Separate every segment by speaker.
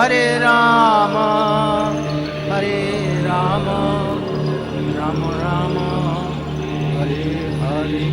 Speaker 1: हरे राम हरे राम राम राम हरे हरे।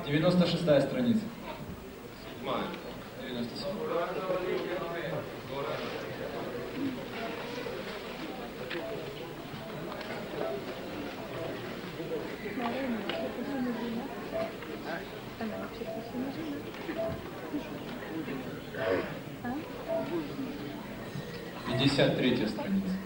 Speaker 2: 96-я страница. 53-я страница.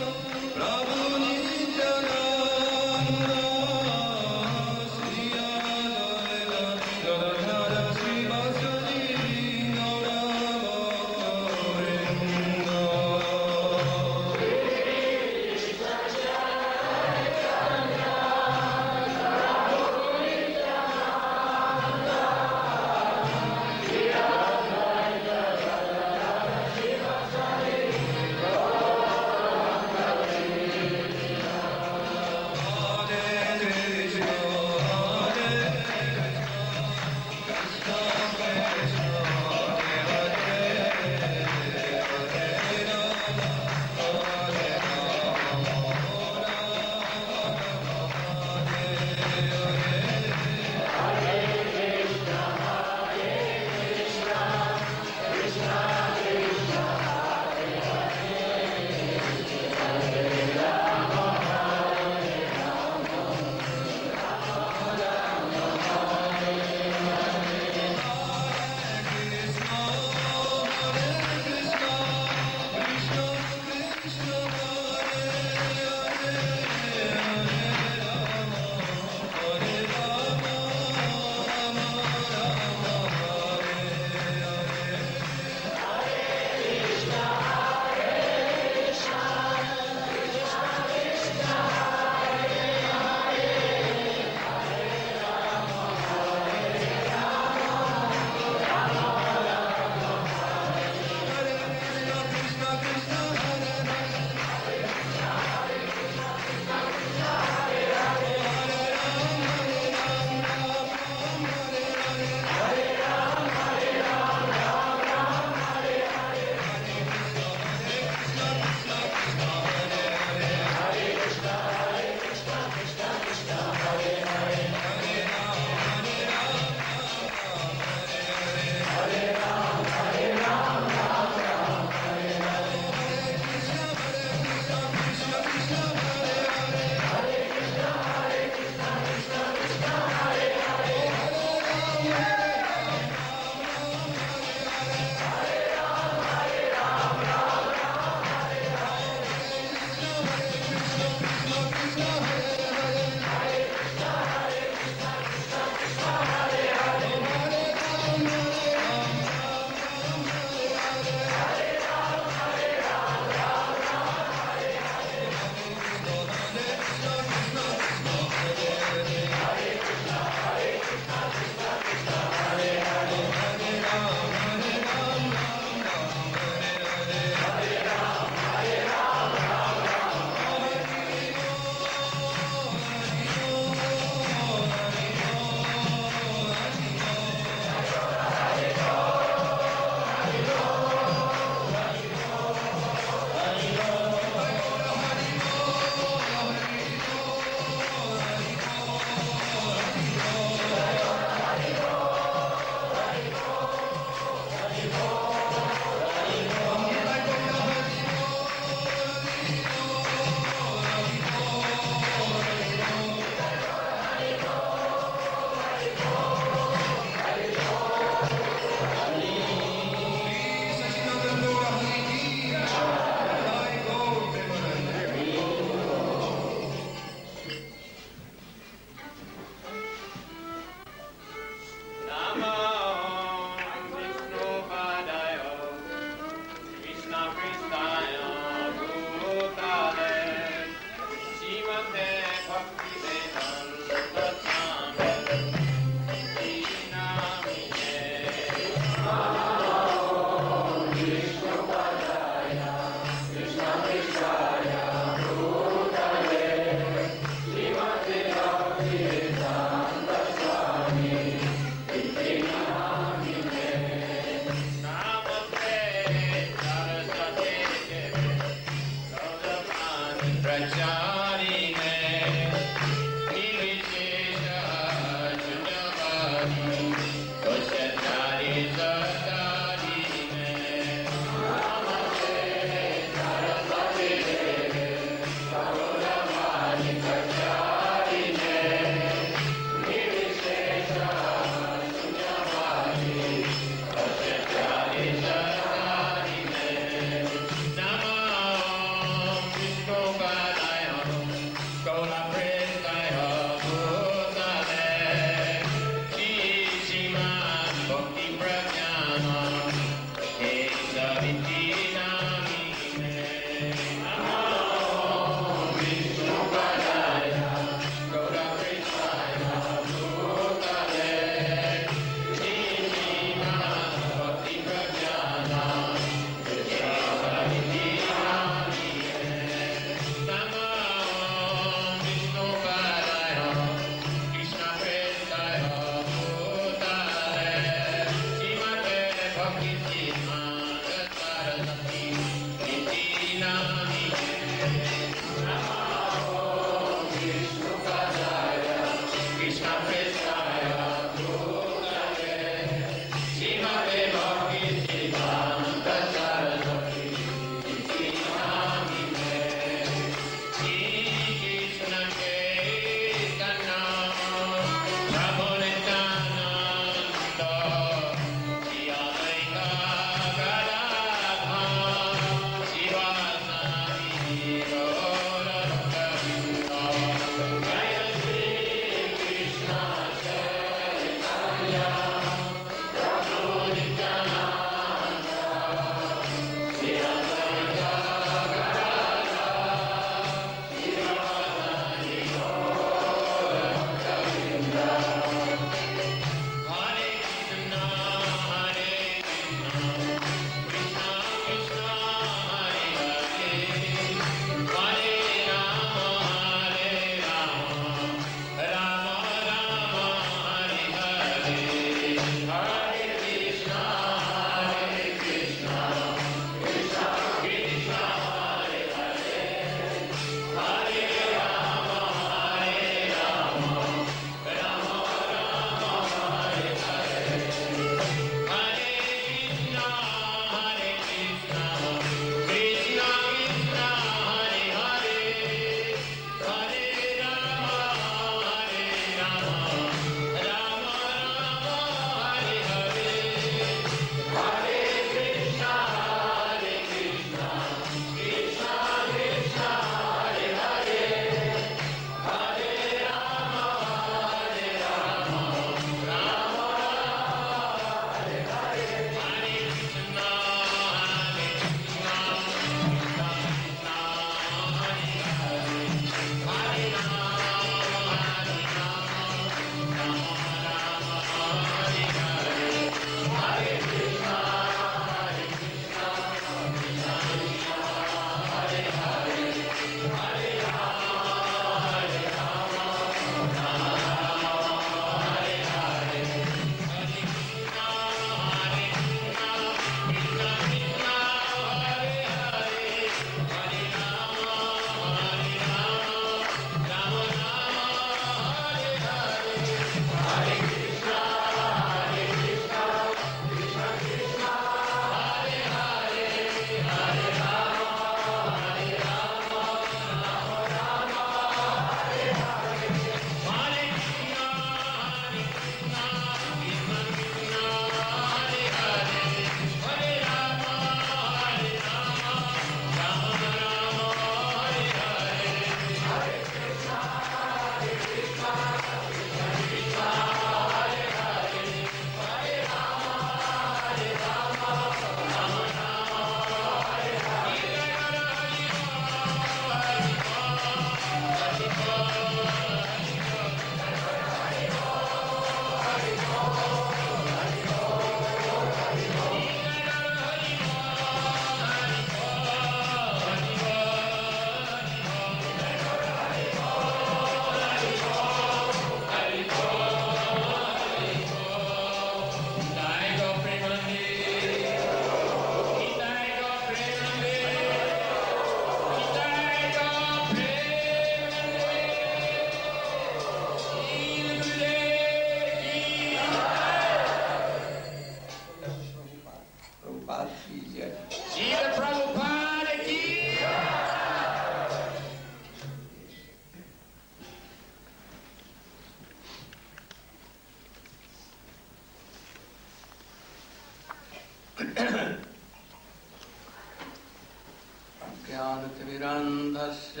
Speaker 1: ज्ञानतिमिरान्धस्य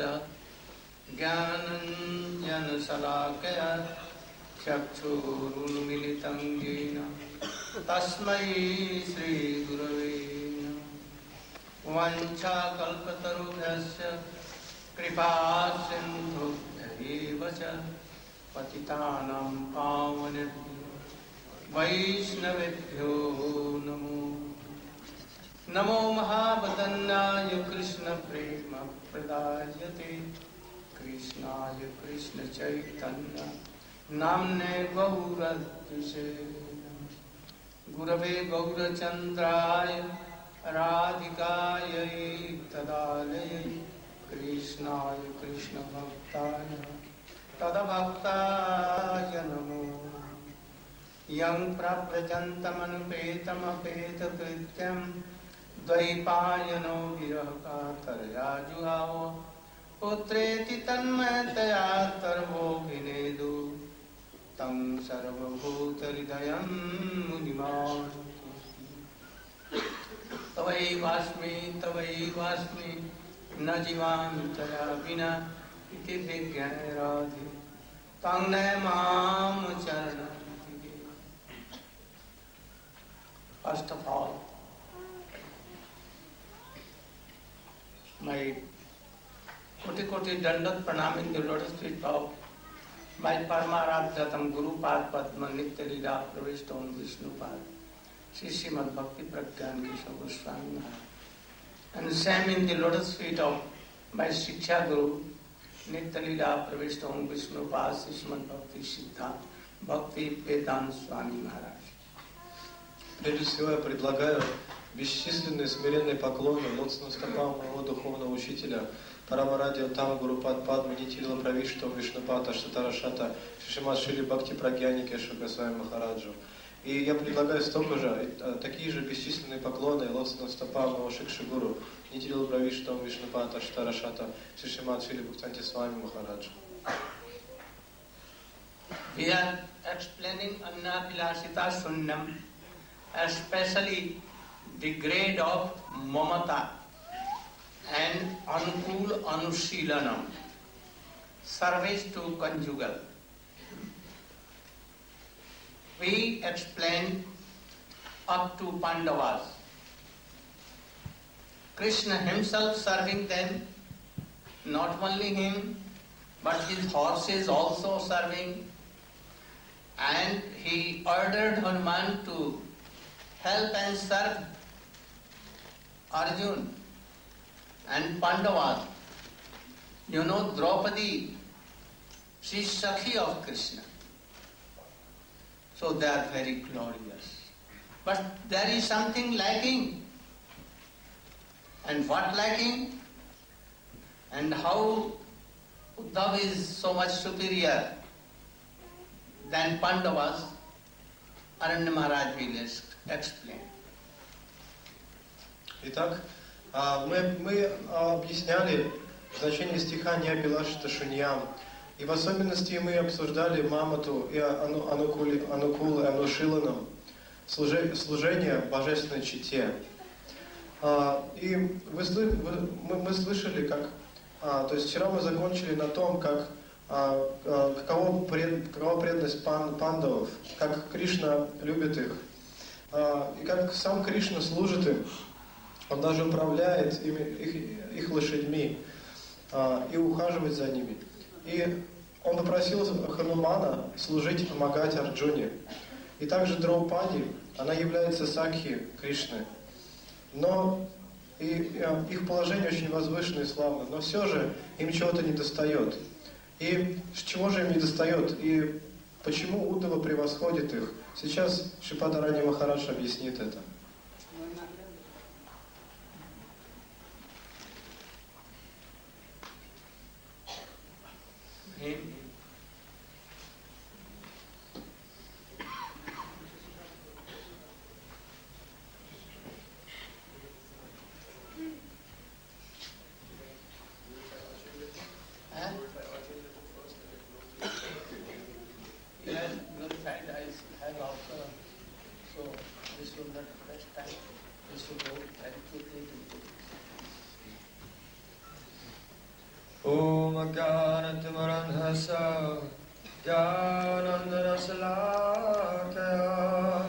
Speaker 1: ज्ञानञ्जनशलाकया चक्षुरुन्मिलितं येन तस्मै श्रीगुरवे नमः। वाञ्छाकल्पतरुभ्यश्च कृपासिन्धुभ्यैव च पतितानां पावनेभ्यो वैष्णवेभ्यो नमो नमो महावदन्याय कृष्णप्रेम प्रदायते कृष्णाय कृष्णचैतन्य नाम्ने गौरद्विषे गुरवे गौरचन्द्राय राधिकायै तदालये कृष्णाय कृष्णभक्ताय तदभक्ताय नमो यं प्रव्रजन्तमनुपेतमपेतकृत्यं द्वैपायनो विरहकातरया जुहावो पुत्रेति तन्मयतया सर्वोऽभिनेदु तं सर्वभूतहृदयं मुनिमानतोऽस्मि। तवैवास्मि न जीवामि तया विना इति विज्ञानराधे तं न मां चरणं। First of all, my koti dandat pranam in the lotus feet of my Paramaradhyatam Guru Pad Padma Nitya Lila Pravishtam Vishnu Pad Shri Srimad Bhakti Pragyan Kishore Goswami Maharaj, and the same in the lotus feet of my Shiksha Guru Nitya Lila Pravishtam Vishnu Pad Shri Srimad Bhakti Siddhanta Bhakti Vedanta Swami Maharaj.
Speaker 3: Прежде всего я предлагаю бесчисленные смиренные поклоны лотосным стопам моего духовного учителя Парамарадхьятама Гурупад Падма Нитила Правиштам Вишнупата Штатарашата Шишимат Шили Бхакти Прагьяни Кешо Госвами Махараджу. И я предлагаю столько же, такие же бесчисленные поклоны лотосным стопам моего Шикшигуру Нитила Правиштам Вишнупата Штатарашата Шишимат Шили Бхакти Свами Махараджу.
Speaker 1: We are explaining Annapilasita Sunnam, especially the grade of Mamata and Anukul Anushilanam, service to conjugal. We explain up to Pandavas. Krishna himself serving them, not only him, but his horses also serving, and he ordered Hanuman to help and serve Arjun and Pandavas. You know Draupadi, she is Sakhi of Krishna. So they are very glorious. But there is something lacking. And what lacking? And how Uddhav is so much superior than Pandavas, Aranya Maharaj will explain.
Speaker 3: Итак, мы объясняли значение стиха «Ниапилашита Шуньям». И в особенности мы обсуждали Мамату и Анукул и Анушиланам, служение божественной чите. И мы слышали, как... То есть вчера мы закончили на том, как какова преданность пандавов, как Кришна любит их, и как сам Кришна служит им. Он даже управляет их лошадьми и ухаживает за ними. И он попросил Ханумана служить, помогать Арджуне. И также Драупади, она является сакхи Кришны. Но их положение очень возвышенное и славное, но все же им чего-то недостает. И чего же им недостает? И почему Уддава превосходит их? Сейчас Шрипада Рани Махарадж объяснит это.
Speaker 4: Om Gyanatimarandhasa Gyanandanasalakaya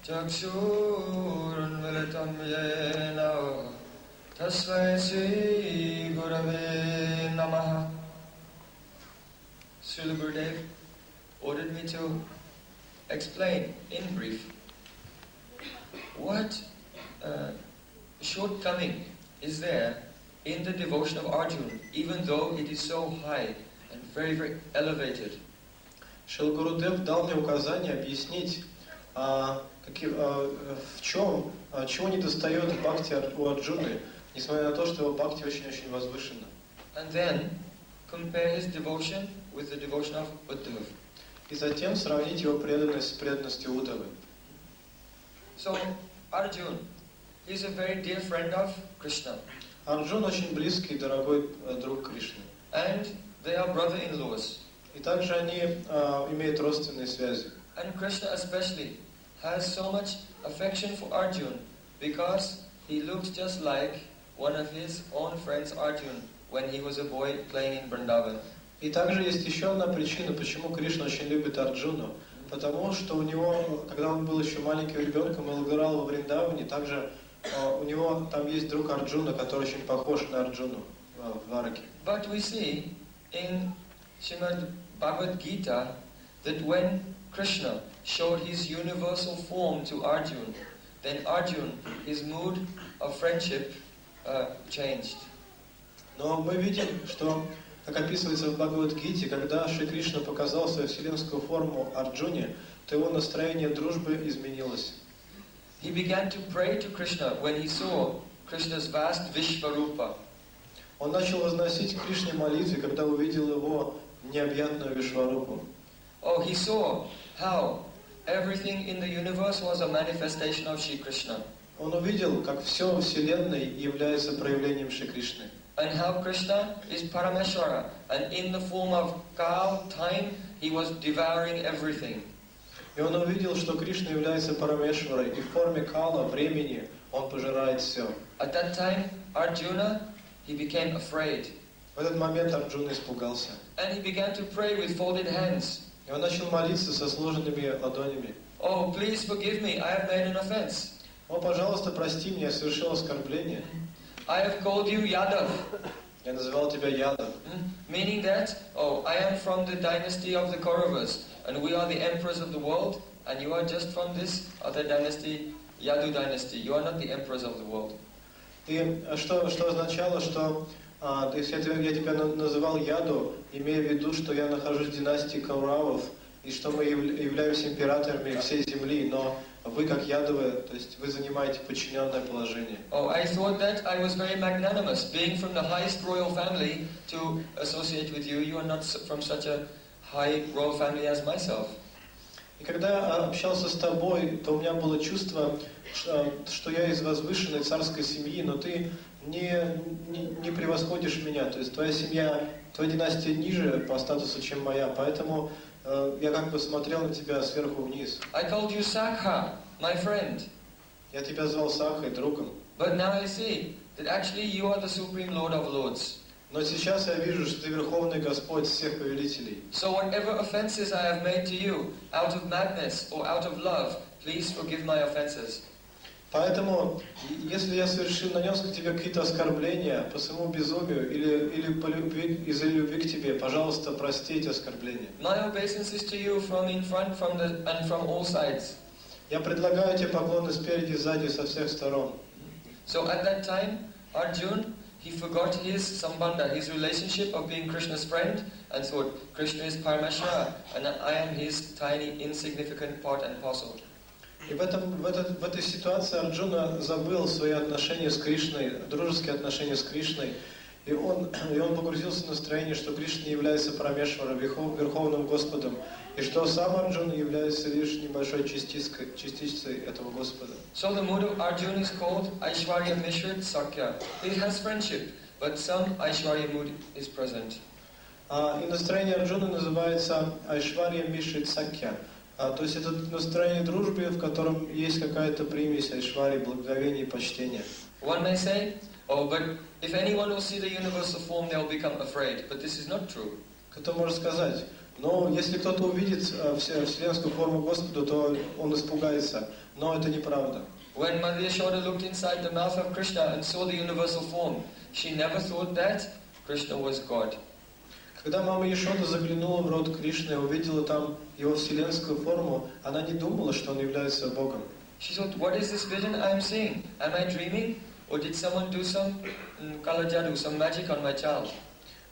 Speaker 4: Chakshurunmilitam Yena Tasmai Sri Gurave Namaha. Srila Gurudev ordered me to explain in brief what shortcoming is there in the devotion of Arjuna, even though it is so high and very, very elevated.
Speaker 3: Шрила Гурудев дал мне указание объяснить, в чем, чего недостает в бхакти у Арджуны, несмотря на то, что его бхакти очень-очень возвышенно.
Speaker 4: And then compare his devotion with the devotion of Uddhava.
Speaker 3: И затем сравнить его преданность с преданностью Уддавы.
Speaker 4: So, Arjuna, he is a very dear friend of Krishna.
Speaker 3: Арджун очень близкий, дорогой друг Кришны.
Speaker 4: And they are brother-in-laws.
Speaker 3: И также они имеют родственные связи.
Speaker 4: And Krishna especially has so much affection for Arjuna because he looks just like one of his own friends Arjuna when he was a boy playing in Vrindavan.
Speaker 3: И также есть еще одна причина, почему Кришна очень любит Арджуну. Потому что у него, когда он был еще маленьким ребенком, он играл во Вриндаване, также у него там есть друг Арджуна, который очень похож на Арджуну в Двараке.
Speaker 4: But we see in Srimad Bhagavad Gita that when Krishna showed his universal form to Arjuna, then Arjuna, his mood of friendship changed.
Speaker 3: Но мы видим, что, как описывается в Бхагавад-гите, когда Шри Кришна показал свою вселенскую форму Арджуне, то его настроение дружбы изменилось.
Speaker 4: He began to pray to Krishna when he saw Krishna's vast Vishvarupa.
Speaker 3: Он начал возносить к Кришне молитвы, когда увидел его необъятную Вишварупу.
Speaker 4: Oh, he saw how everything in the universe was a manifestation of Shri Krishna.
Speaker 3: Он увидел, как все во Вселенной является проявлением Шри Кришны.
Speaker 4: And how Krishna is Parameshwara, and in the form of Kal, time, he was devouring everything.
Speaker 3: И он увидел, что Кришна является Парамешварой, и в форме Кала, времени, он пожирает все.
Speaker 4: At that time, Arjuna, he became afraid.
Speaker 3: В этот момент Арджуна испугался.
Speaker 4: And he began to pray with folded hands.
Speaker 3: И он начал молиться со сложенными ладонями.
Speaker 4: Oh, please forgive me, I have made an offense.
Speaker 3: О, пожалуйста, прости меня, я совершил оскорбление.
Speaker 4: I have called you Yadav.
Speaker 3: Я называл тебя Ядов.
Speaker 4: Meaning that, oh, I am from the dynasty of the Kauravas, and we are the emperors of the world, and you are just from this other dynasty, Yadu dynasty. You are not the emperors of the world.
Speaker 3: И что означало, что то есть я тебя называл Яду, имея в виду, что я нахожусь в династии Кауравов, и что мы являемся императорами всей земли, но вы, как Ядовы, то есть вы занимаете подчиненное положение.
Speaker 4: Oh, I thought that I was very magnanimous, being from the highest royal family to associate with you. You are not from such a high royal family as myself.
Speaker 3: И когда я общался с тобой, то у меня было чувство, что я из возвышенной царской семьи, но ты не превосходишь меня. То есть твоя семья, твоя династия ниже по статусу, чем моя, поэтому я как бы смотрел на тебя сверху вниз.
Speaker 4: I called you Sakha, my friend.
Speaker 3: Я тебя звал Сахой, другом.
Speaker 4: But now I see that actually you are the supreme Lord of Lords.
Speaker 3: Но сейчас я вижу, что ты Верховный Господь всех повелителей.
Speaker 4: So whatever offenses I have made to you, out of madness or out of love, please forgive my offenses.
Speaker 3: Поэтому, если я нанес к тебе какие-то оскорбления по своему безумию или по любви, из-за любви к тебе, пожалуйста, прости эти оскорбления.
Speaker 4: My obeisances to you from in front, and from all sides.
Speaker 3: Я предлагаю тебе поклоны спереди, сзади, со всех сторон.
Speaker 4: So at that time, Arjuna, he forgot his sambandha, his relationship of being Krishna's friend, and thought Krishna is Parameshwara, and I am his tiny, insignificant part and parcel.
Speaker 3: И в этой ситуации Арджуна забыл свои отношения с Кришной, дружеские отношения с Кришной, и он погрузился в настроение, что Кришна является Парамешваром, Верховным Господом, и что сам Арджуна является лишь небольшой частицей этого Господа.
Speaker 4: So the mood of Arjuna is called Aishwarya Mishrit Sakya. He has friendship, but some Aishwarya mood is present.
Speaker 3: И настроение Арджуны называется Айшварья Мишрит Сакья. То есть это настроение дружбы, в котором есть какая-то примесь айшвари, благоговения и почтения.
Speaker 4: One may say, oh, but if anyone will see the universal form, they'll become afraid. But this is not true.
Speaker 3: Кто может сказать, но если кто-то увидит вселенскую форму Господа, то он испугается. Но это неправда.
Speaker 4: When Mother Yashoda looked inside the mouth of Krishna and saw the universal form, she never thought that Krishna was God.
Speaker 3: Когда мама Яшода заглянула в рот Кришны и увидела там его вселенскую форму, она не думала, что он является Богом.
Speaker 4: She thought, what is this vision I am seeing? Am I dreaming? Or did someone do some kala jadoo, some magic on my child?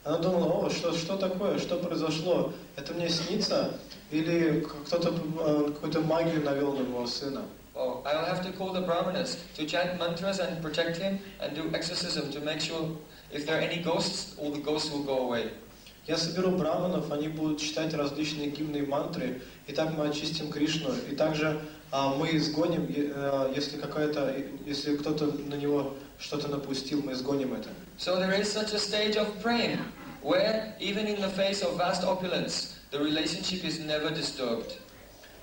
Speaker 3: Она думала, что такое, что произошло? Это мне снится? Или кто-то какую-то магию навел на моего сына?
Speaker 4: Oh, I will have to call the brahmanas to chant mantras and protect him and do exorcism to make sure if there are any ghosts, all the ghosts will go away.
Speaker 3: Я соберу браманов, они будут читать различные гимны и мантры, и так мы очистим Кришну, и также мы изгоним, если кто-то на него что-то напустил, мы изгоним это.
Speaker 4: So there is such a stage of prema where even in the face of vast opulence, the relationship is never disturbed.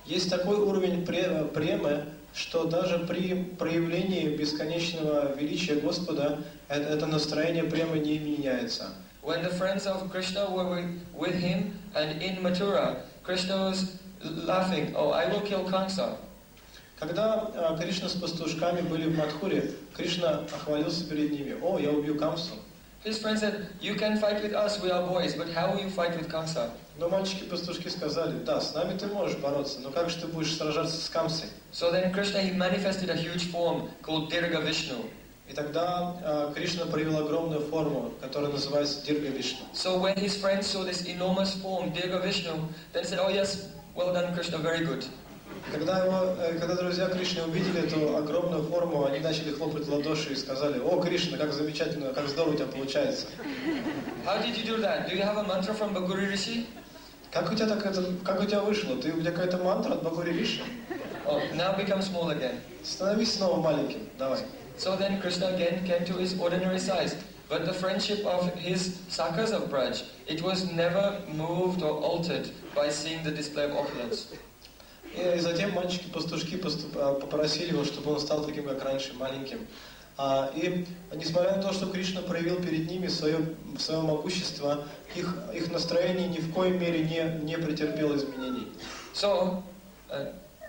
Speaker 3: Есть такой уровень премы, что даже при проявлении бесконечного величия Господа это настроение премы не меняется.
Speaker 4: When the friends of Krishna were with him and in Mathura, Krishna was laughing, oh, I will kill Kamsa.
Speaker 3: Когда Кришна с пастушками были в Мадхуре, Кришна охвалился перед ними. О, я убью Камсу.
Speaker 4: His friends said, you can fight with us, we are boys, but how will you fight with Kamsa?
Speaker 3: Но мальчики-пастушки сказали, да, с нами ты можешь бороться, но как же ты будешь сражаться с Камсой?
Speaker 4: So then Krishna, he manifested a huge form called Dirga Vishnu.
Speaker 3: И тогда Кришна проявил огромную форму, которая называется Дирга Вишну.
Speaker 4: So when his friends saw this enormous form, Dirga Vishnu, they said, oh yes, well done Krishna, very good.
Speaker 3: Когда друзья Кришны увидели эту огромную форму, они начали хлопать в ладоши и сказали, о, Кришна, как замечательно, как здорово у тебя получается.
Speaker 4: How did you do that? Do you have a mantra from Bhaguri Rishi?
Speaker 3: Как у тебя вышло? У тебя какая-то мантра от Бхагури Риши?
Speaker 4: Oh, now become small again.
Speaker 3: Становись снова маленьким, давай.
Speaker 4: So then Krishna again came to his ordinary size. But the friendship of his sakas of Braj, it was never moved or altered by seeing the display of opulence.
Speaker 3: И затем мальчики-пастушки попросили его, чтобы он стал таким, как раньше, маленьким. И несмотря на то, что Кришна проявил перед ними свое могущество, их настроение ни в коей мере не претерпело изменений.
Speaker 4: So,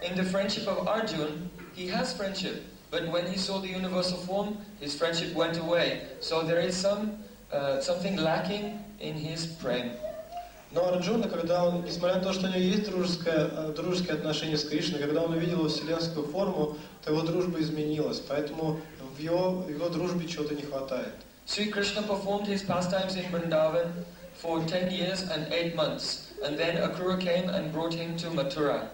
Speaker 4: in the friendship of Arjun, he has friendship. But when he saw the universal form, his friendship went away. So there is something lacking in his prema.
Speaker 3: Но Арджуна, когда он, несмотря на то, что у него есть дружеские отношения с Кришной, когда он увидел вселенскую форму, то его дружба изменилась. Поэтому в его дружбе чего-то не хватает.
Speaker 4: Sri Krishna performed his pastimes in Vrindavan for 10 years and 8 months. And then Akrura came and brought him to Mathura.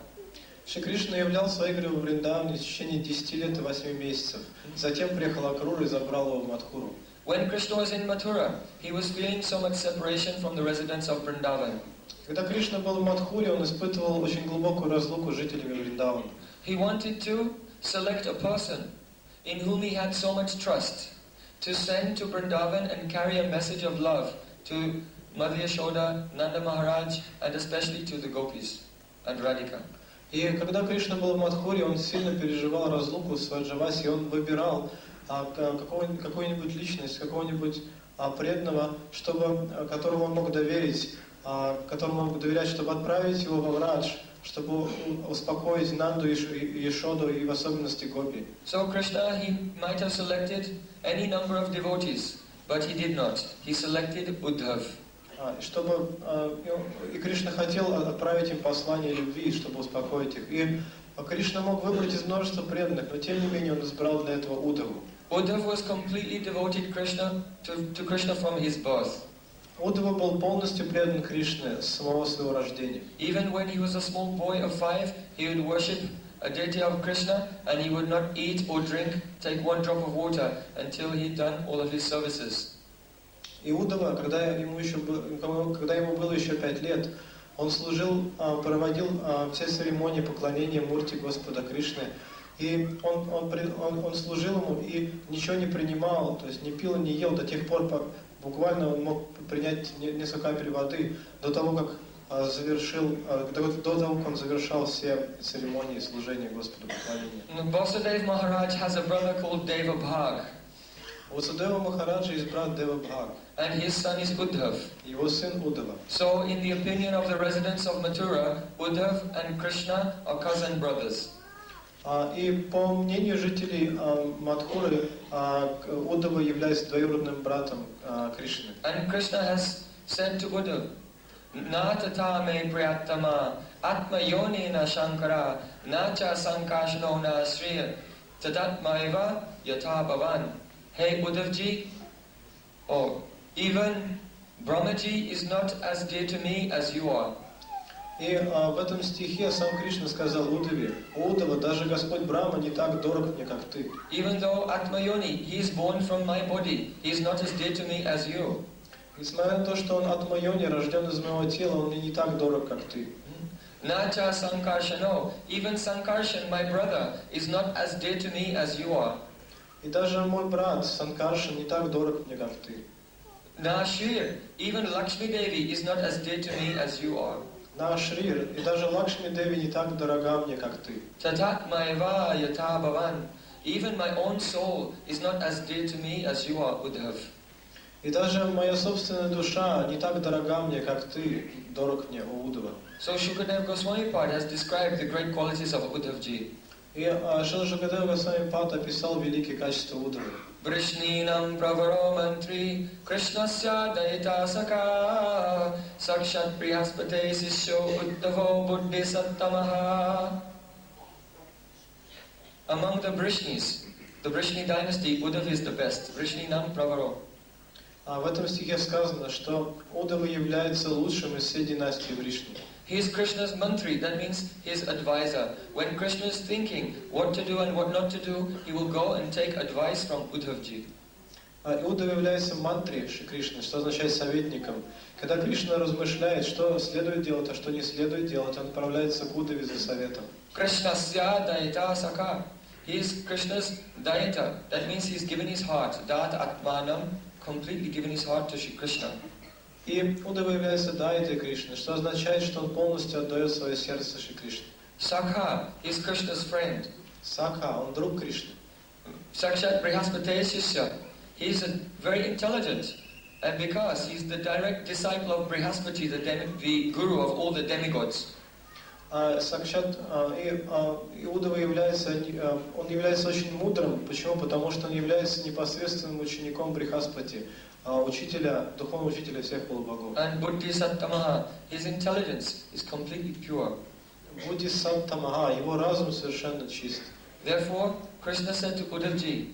Speaker 3: Шри Кришна являл свои игры в Вриндаване в течение 10 лет и 8 месяцев. Затем приехал Акрура и забрал его в Мадхуру.
Speaker 4: When Krishna was in Mathura, he was feeling so much separation from the residents of Vrindavan.
Speaker 3: Когда Кришна был в Мадхуре, он испытывал очень глубокую разлуку с жителями Вриндавана.
Speaker 4: He wanted to select a person in whom he had so much trust to send to Vrindavan and carry a message of love to Mother Yashoda, Nanda Maharaj, and especially to the gopis and Radhika.
Speaker 3: И когда Кришна был в Мадхуре, он сильно переживал разлуку с Ваджаваси, и он выбирал какую-нибудь личность, какого-нибудь преданного, которому он мог доверить, которому он мог доверять, чтобы отправить его во Врадж, чтобы успокоить Нанду и Яшоду, и в особенности Гопи.
Speaker 4: So Krishna, he might have selected any number of devotees, but he did not. He selected Uddhav.
Speaker 3: И Кришна хотел отправить им послание любви, чтобы успокоить их. И Кришна мог выбрать из множества преданных, но тем не менее он избрал для этого Уддаву.
Speaker 4: Uddhav was completely devoted to Krishna from his birth.
Speaker 3: Уддава был полностью предан Кришне с самого своего рождения.
Speaker 4: Even when he was a small boy of 5, he would worship a deity of Krishna, and he would not eat or drink, take one drop of water until he had done all of his services.
Speaker 3: И Уддава, когда ему было еще 5 лет, он проводил все церемонии поклонения Мурти Господа Кришны, и он служил ему и ничего не принимал, то есть не пил, не ел до тех пор, буквально он мог принять несколько капель воды до того, как завершил, до того, как он завершал все церемонии служения Господу поклонения.
Speaker 4: Vasudev Maharaj has a brother called Devabhag,
Speaker 3: У Васудева Махараджа есть брат Девабхаг,
Speaker 4: and his son is Uddhav.
Speaker 3: его сын Удава.
Speaker 4: So, in the opinion of the residents of Mathura, Uddhav and Krishna are cousin brothers.
Speaker 3: И по мнению жителей Мадхуры, Удава является двоюродным братом Кришны.
Speaker 4: And Krishna has said to Uddhav, Na tata me priyatama, atma yoni na shankara, na cha sankashno na sriya, tadat maiva yatha bhavan. Hey Uddhavji, even Brahmaji is not as dear to me as you are.
Speaker 3: И в этом стихе сам Кришна сказал Удаве: Удава, даже Господь Брахма не так дорог мне, как ты.
Speaker 4: Even though Atma Yoni, he is born from my body, he is not as dear to me as you.
Speaker 3: Несмотря на то, что он Атма Йони, рожден из моего тела, он мне не так дорог, как ты.
Speaker 4: Nacha Sankarshano, even Sankarshan, my brother, is not as dear to me as you are.
Speaker 3: И даже мой брат Санкаршан не так дорог мне, как ты.
Speaker 4: Na Shrir, even Lakshmi Devi is not as dear to me as you are.
Speaker 3: На Шрир, и даже Лакшми Деви не так дорога мне, как ты.
Speaker 4: Tatat Maiva Yatha Bhavan, even my own soul is not as dear to me as you are, Uddhav.
Speaker 3: И даже моя собственная душа не так дорога мне, как ты, дорог мне, о Удава.
Speaker 4: So Shukadev Goswami Pad has described the great qualities of Uddhavji.
Speaker 3: И Шрила Шукадева Госвами Пад описал великие качества Удавы.
Speaker 4: Vrishninam pravaro mantri Krishnasya daita saka Sakshat prihaspate sisyo uddhavo buddhi sattamaha. Among the Vrishnis, the Vrishni dynasty, Uddhav is the best. Vrishninam pravaro.
Speaker 3: В этом стихе сказано, что Удава является лучшим из всей династии Вришни.
Speaker 4: He is Krishna's mantri, that means his advisor. When Krishna is thinking what to do and what not to do, he will go and take advice from Uddhavji.
Speaker 3: Удава является мантри Шри Кришны, что означает советником. Когда Кришна размышляет, что следует делать, а что не следует делать, он отправляется к Удаве за советом.
Speaker 4: Krishnasya daita saka. He is Krishna's daita. That means he is given his heart. Data atmanam, completely given his heart to Shri Krishna.
Speaker 3: И Удава является дайтой Кришны, что означает, что он полностью отдает свое сердце Шри Кришне.
Speaker 4: Sakha, he is Krishna's friend.
Speaker 3: Сакха, он друг Кришны.
Speaker 4: Sakshat Brihaspate Shishya, he is very intelligent. And because he is the direct disciple of Brihaspati, the guru of all the demigods.
Speaker 3: Сакшат, Удава является, он является очень мудрым. Почему? Потому что он является непосредственным учеником Брихаспати, учителя, духовного учителя всех полубогов.
Speaker 4: And Buddhi Sattamaha, his intelligence is completely pure.
Speaker 3: Будди Саттамаха, его разум совершенно чист.
Speaker 4: Therefore, Krishna said to Uddhavji,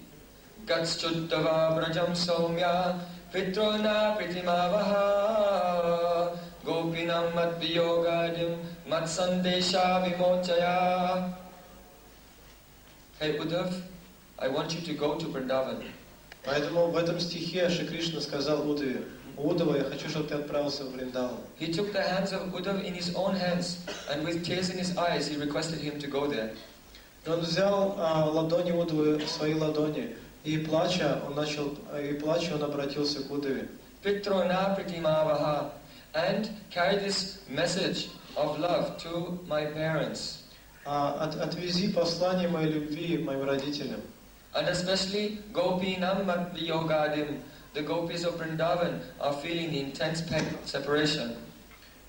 Speaker 4: Gatschudava brajam saumya pitrona pritimavaha gopinam matviyogadim matsandesha vimochaya. Hey Uddhav, I want you to go to Vrindavan.
Speaker 3: Поэтому в этом стихе Шри Кришна сказал Удаве: Удава, я хочу, чтобы ты отправился в Вриндаван.
Speaker 4: He took the hands of Uddhav in his own hands, and with tears in his eyes, he requested him to go there.
Speaker 3: И он взял ладони Удавы в свои ладони, и плача он обратился к Удаве.
Speaker 4: Pitrona pritimavaha, and carry this message of love to my parents.
Speaker 3: Отвези послание моей любви моим родителям.
Speaker 4: And especially Gopinam Matviyogadim, the gopis of Vrindavan are feeling the intense pain of separation.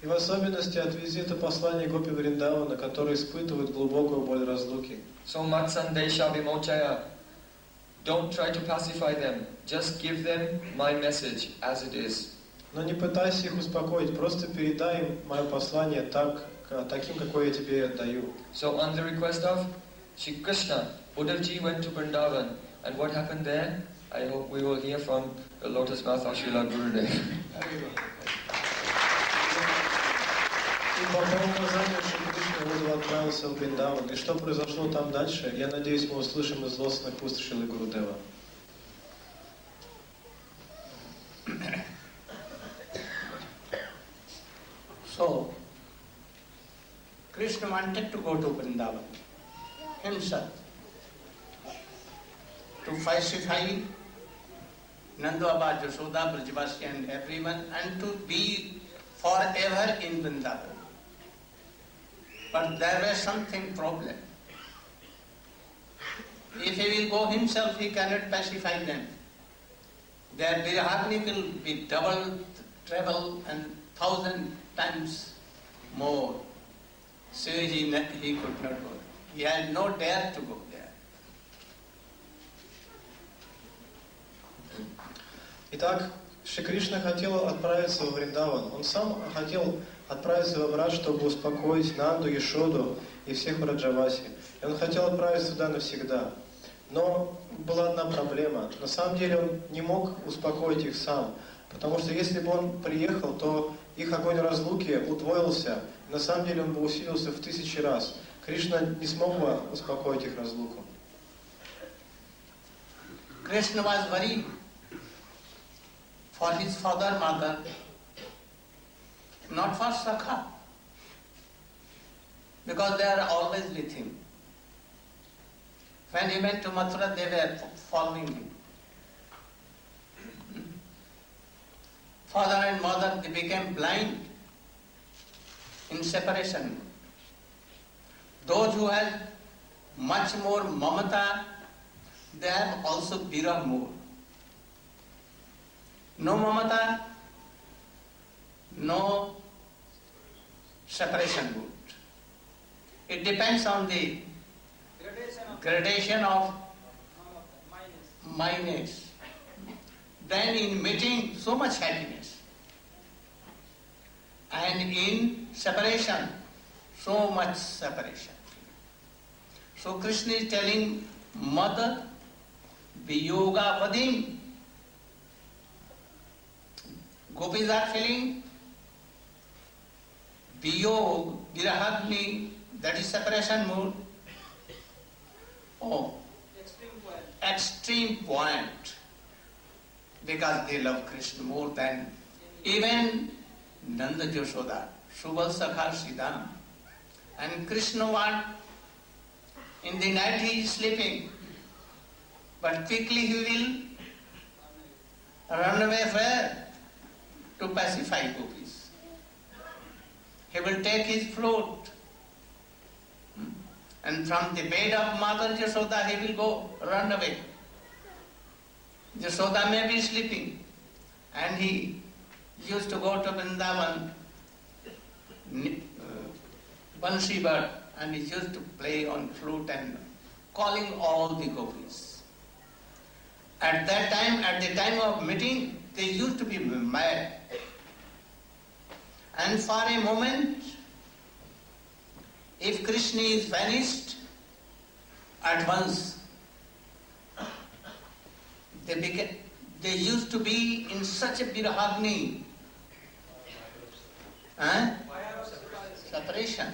Speaker 3: И в особенности отвези это послание Гопи Вриндавана, которые испытывают глубокую боль разлуки.
Speaker 4: So Matsandesha Vimochaya, don't try to pacify them, just give them my message as it is.
Speaker 3: Но не пытайся их успокоить, просто передай им мое послание таким, какое я тебе даю.
Speaker 4: So on the request of Shri Krishna, Uddhavji went to Vrindavan, and what happened there? I hope we will hear from the lotus mouth of Srila Gurudev.
Speaker 3: И по указанию Шри Кришны Удава отправился в Вриндаван. И что произошло там дальше, я надеюсь, мы услышим из лосных уст Шрилы Гурудева.
Speaker 1: So, Krishna wanted to go to Vrindavan himself, to pacify Nanda, Baba, Yashoda, Brajavasi and everyone, and to be forever in Vrindavan. But there was something problem. If he will go himself, he cannot pacify them. Their viragni will be double, treble, and 1,000 times more. So he could not go. He had no dare to go there.
Speaker 3: Итак, Шри Кришна хотел отправиться в Вриндаван. Он сам хотел отправиться во Врат, чтобы успокоить Нанду, Ешоду и всех Браджаваси. И он хотел отправиться туда навсегда. Но была одна проблема. На самом деле он не мог успокоить их сам. Потому что если бы он приехал, то их огонь разлуки удвоился. На самом деле он бы усилился в 1000 раз. Кришна не смог бы успокоить их разлуку.
Speaker 1: Krishna was worried for his father, mother, not for Sakha, because they are always with him. When he went to Mathura, they were following him. Father and mother, they became blind in separation. Those who have much more mamata, they have also virah more. No mamata, no separation mood. It depends on the gradation of minus. Then in meeting, so much happiness. And in separation, so much separation. So Krishna is telling mother, viyoga vadim. Gopis are feeling viyog, virahagni, that is separation mood. Oh, extreme point. Because they love Krishna more than even Nanda Yashoda, Subal Sakha Siddham. And Krishna want, in the night he is sleeping, but quickly he will run away where? To pacify gopis. He will take his flute, and from the bed of Mother Yashoda he will go, run away. Yashoda may be sleeping, and he used to go to Vrindavan, Bansi bird, and he used to play on flute and calling all the gopis. At that time, at the time of meeting, they used to be mad. And for a moment, if Krishna is vanished, at once they used to be in such a virahagni, separation,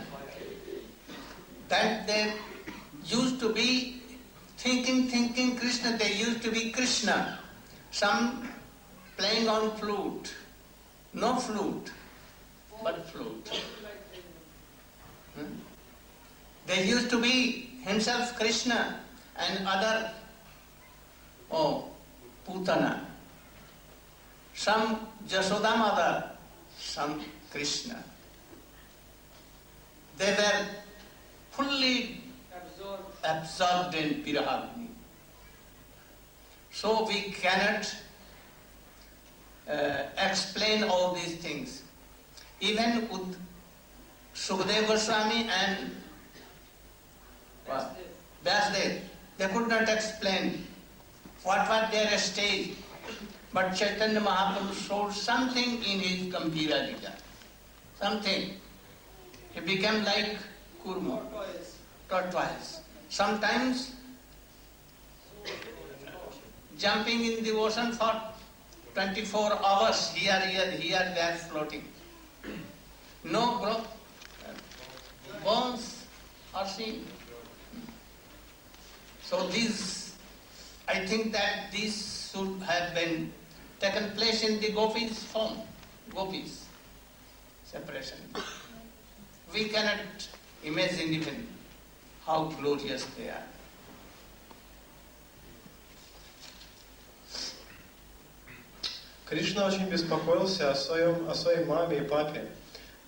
Speaker 1: that they used to be thinking Krishna, they used to be Krishna. Some playing on flute, no flute, but flute. They used to be himself Krishna and other, Putana. Some Jashoda mother, some Krishna. They were fully absorbed in virahagni. So we cannot explain all these things. Even with Sukadeva Goswami and Vyasdev, they could not explain what was their stage. But Chaitanya Mahaprabhu showed something in his Gambhira Lila. Something. He became like Kurma, tortoise. Sometimes jumping in the ocean for 24 hours, here, there, floating. No bones are seen. So I think that this should have been taken place in the gopis' form, gopis' separation. We cannot imagine even how glorious they are.
Speaker 3: Кришна очень беспокоился о своей маме и папе,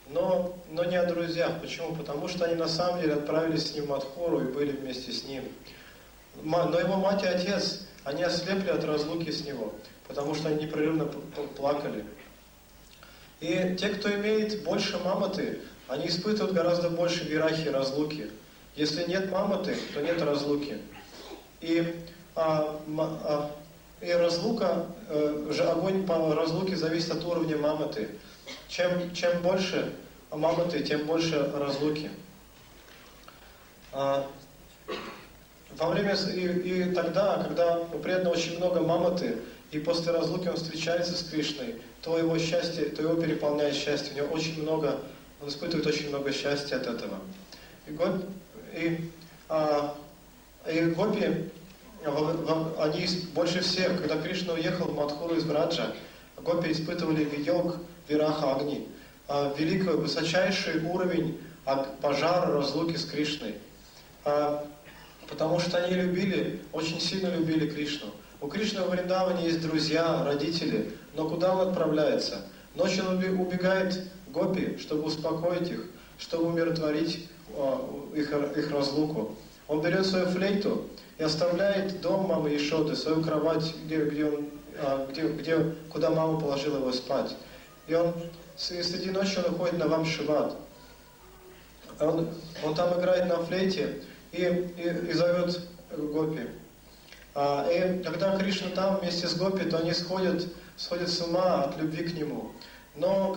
Speaker 3: но не о друзьях. Почему? Потому что они на самом деле отправились с ним в Мадхуру и были вместе с ним. Но его мать и отец, они ослепли от разлуки с него, потому что они непрерывно плакали. И те, кто имеет больше маматы, они испытывают гораздо больше вирахи разлуки. Если нет маматы, то нет разлуки. И разлука, огонь по разлуке зависит от уровня маматы. Чем больше маматы, тем больше разлуки. И тогда, когда у преданного очень много маматы, и после разлуки он встречается с Кришной, то его счастье, то его переполняет счастье. У него очень много, он испытывает очень много счастья от этого. И гопи, они больше всех, когда Кришна уехал в Мадхуру из Браджа, гопи испытывали виёг вираха агни, великий, высочайший уровень пожара разлуки с Кришной. Потому что они очень сильно любили Кришну. У Кришны в Вриндаване есть друзья, родители, но куда он отправляется? Ночью он убегает гопи, чтобы успокоить их, чтобы умиротворить их разлуку. Он берет свою флейту и оставляет дом мамы Ешоды, свою кровать, куда мама положила его спать. И среди ночи он уходит на Вамшиват. Он там играет на флейте и зовет гопи. И когда Кришна там вместе с гопи, то они сходят с ума от любви к нему. Но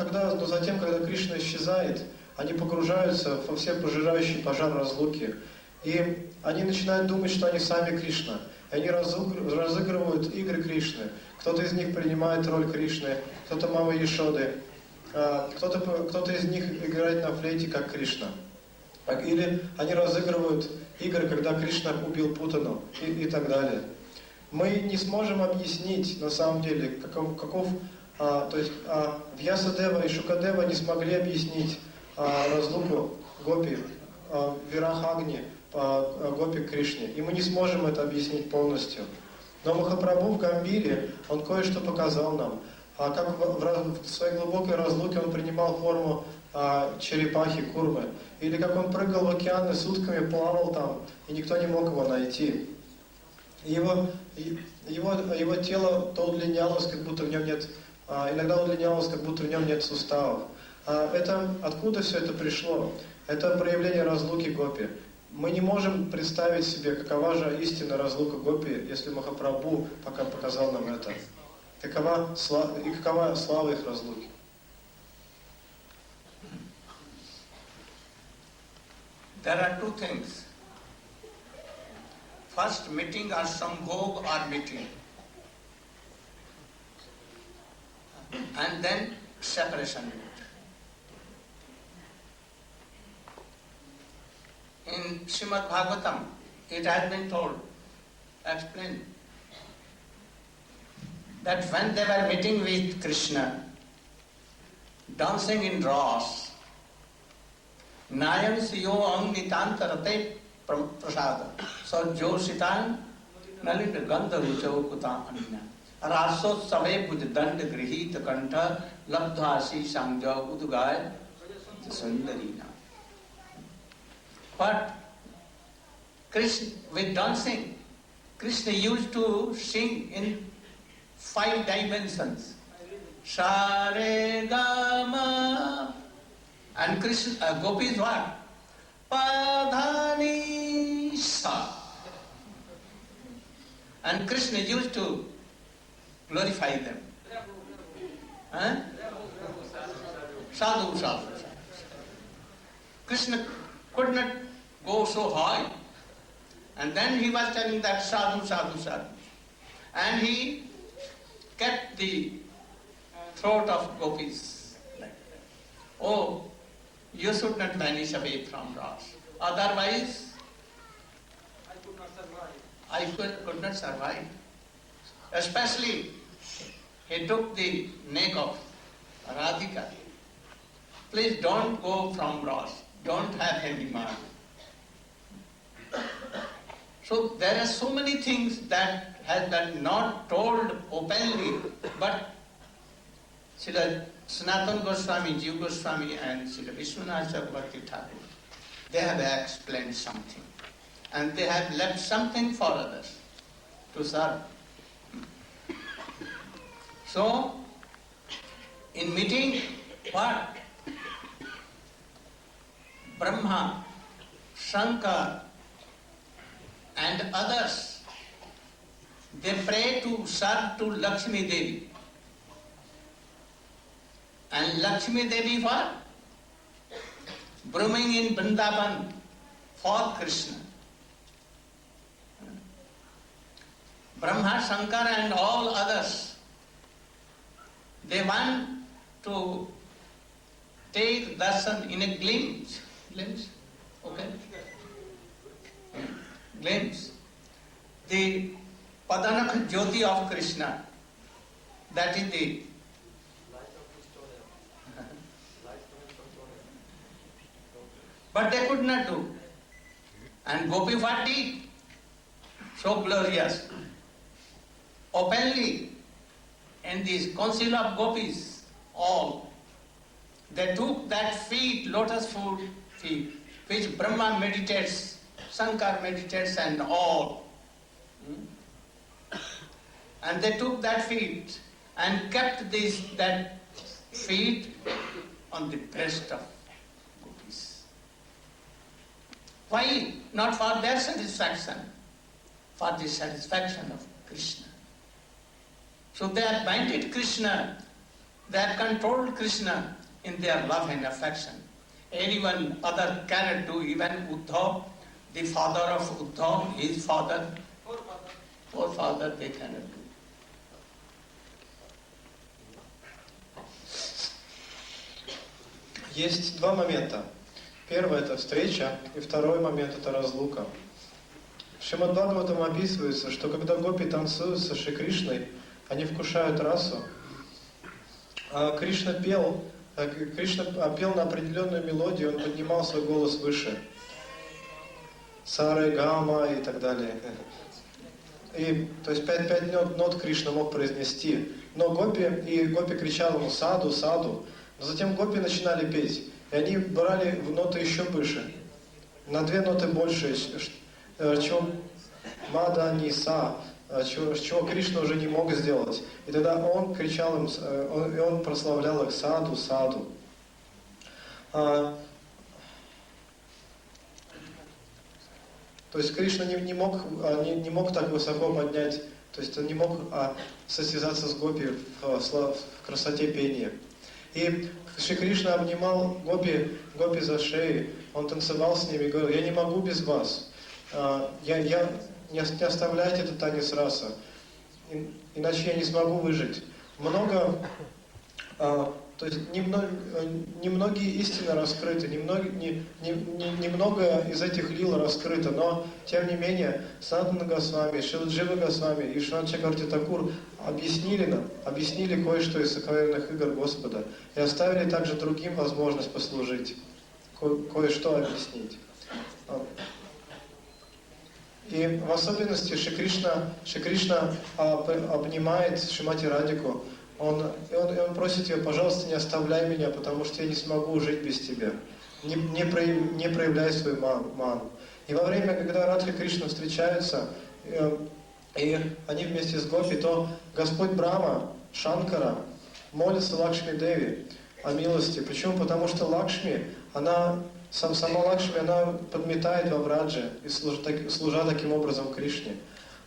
Speaker 3: затем, когда Кришна исчезает, они погружаются во все пожирающий пожар разлуки. И они начинают думать, что они сами Кришна. И они разыгрывают игры Кришны. Кто-то из них принимает роль Кришны, кто-то мама Ешоды, кто-то из них играет на флейте, как Кришна. Или они разыгрывают игры, когда Кришна убил Путану и так далее. Мы не сможем объяснить, на самом деле, Вьясадева и Шукадева не смогли объяснить разлуку гопи, вирахагни, гопи к Кришне. И мы не сможем это объяснить полностью. Но Махапрабху в Гамбире, он кое-что показал нам. Как в своей глубокой разлуке он принимал форму черепахи, курмы. Или как он прыгал в океаны сутками, плавал там, и никто не мог его найти. Его тело то удлинялось, как будто в нем нет, иногда удлинялось, как будто в нем нет суставов. Откуда все это пришло? Это проявление разлуки гопи. Мы не можем представить себе, какова же истинная разлука гопи, если Махапрабху пока показал нам это. Какова слава их разлуки.
Speaker 1: There are two things. First, meeting or sambhog or meeting. And then separation. In Srimad Bhagavatam, it has been explained, that when they were meeting with Krishna, dancing in Ras, Nayan siyo ang nitantarate prasada. So Jositan Nalinda Gandha Rucho Kuta Anina. Raso Save Buddhand Grihita Kanta Labdhasi Sangja Udugay Sundarina. But Krishna, with dancing, Krishna used to sing in 5 dimensions. Sare Gama. And Krishna, gopis what? Padhani Sa. And Krishna used to glorify them. Sadhu, sadhu. Krishna could not go so high. And then he was telling that sadhu, sadhu, sadhu. And he kept the throat of gopis. Oh, you should not vanish away from Ras. Otherwise, I could not survive. Especially, he took the neck of Radhika. Please don't go from Ras. Don't have any demand. So there are so many things that has been not told openly, but Srila Sanatana Goswami, Jiva Goswami and Srila Vishwanath Chakravarti Thakur, they have explained something. And they have left something for others to serve. So, in meeting what? Brahma, Shankar and others, they pray to serve to Lakshmi Devi. And Lakshmi Devi what? Brooming in Vrindavan for Krishna. Brahma, Shankar and all others, they want to take darshan in a glimpse. Glimpse? Okay? Glimpse. The Padanakh Jyoti of Krishna, that is the but they could not do. And Gopi what did? So glorious. Openly, in the council of gopis, all, they took that feet, lotus foot feet, which Brahma meditates, Shankar meditates and all. And they took that feet and kept that feet on the breast of gopis. Why? Not for their satisfaction, for the satisfaction of Krishna. So they have binded Krishna, they have controlled Krishna in their love and affection. Anyone other cannot do, even Uddhav, the father of Uddhav, his father, forefather, they cannot do.
Speaker 3: Есть два момента. Первый – это встреча, и второй момент – это разлука. В Шримад Бхагаватам описывается, что когда гопи танцуют со Шри Кришной, они вкушают расу. А Кришна пел на определенную мелодию, он поднимал свой голос выше. Саре, гама и так далее. И, то есть 5 нот Кришна мог произнести. Но гопи кричал ему «саду, саду». Но затем гопи начинали петь. И они брали в ноты еще выше. На 2 ноты больше. Чего мада не са. Чего Кришна уже не мог сделать. И тогда он кричал им, и он прославлял их «саду, саду». То есть Кришна не мог так высоко поднять, то есть он не мог состязаться с гопи в красоте пения. И Шри Кришна обнимал гопи за шею, он танцевал с ними и говорил: «Я не могу без вас, не оставляйте этот танец раса, иначе я не смогу выжить». То есть немногие истины раскрыты, немного из этих лил раскрыто, но тем не менее Санатана Госвами, Шрила Джива Госвами и Вишванат Чакраварти Тхакур объяснили кое-что из сокровенных игр Господа и оставили также другим возможность послужить, кое-что объяснить. И в особенности Шри Кришна обнимает Шримати Радику. Он просит ее: «Пожалуйста, не оставляй меня, потому что я не смогу жить без тебя. Не проявляй свой ману». И во время, когда Радха и Кришна встречаются, и они вместе с гопи, то Господь Брахма, Шанкара, молится Лакшми Деви о милости. Почему? Потому что Лакшми, сама Лакшми, она подметает во Врадже, и служа таким образом Кришне.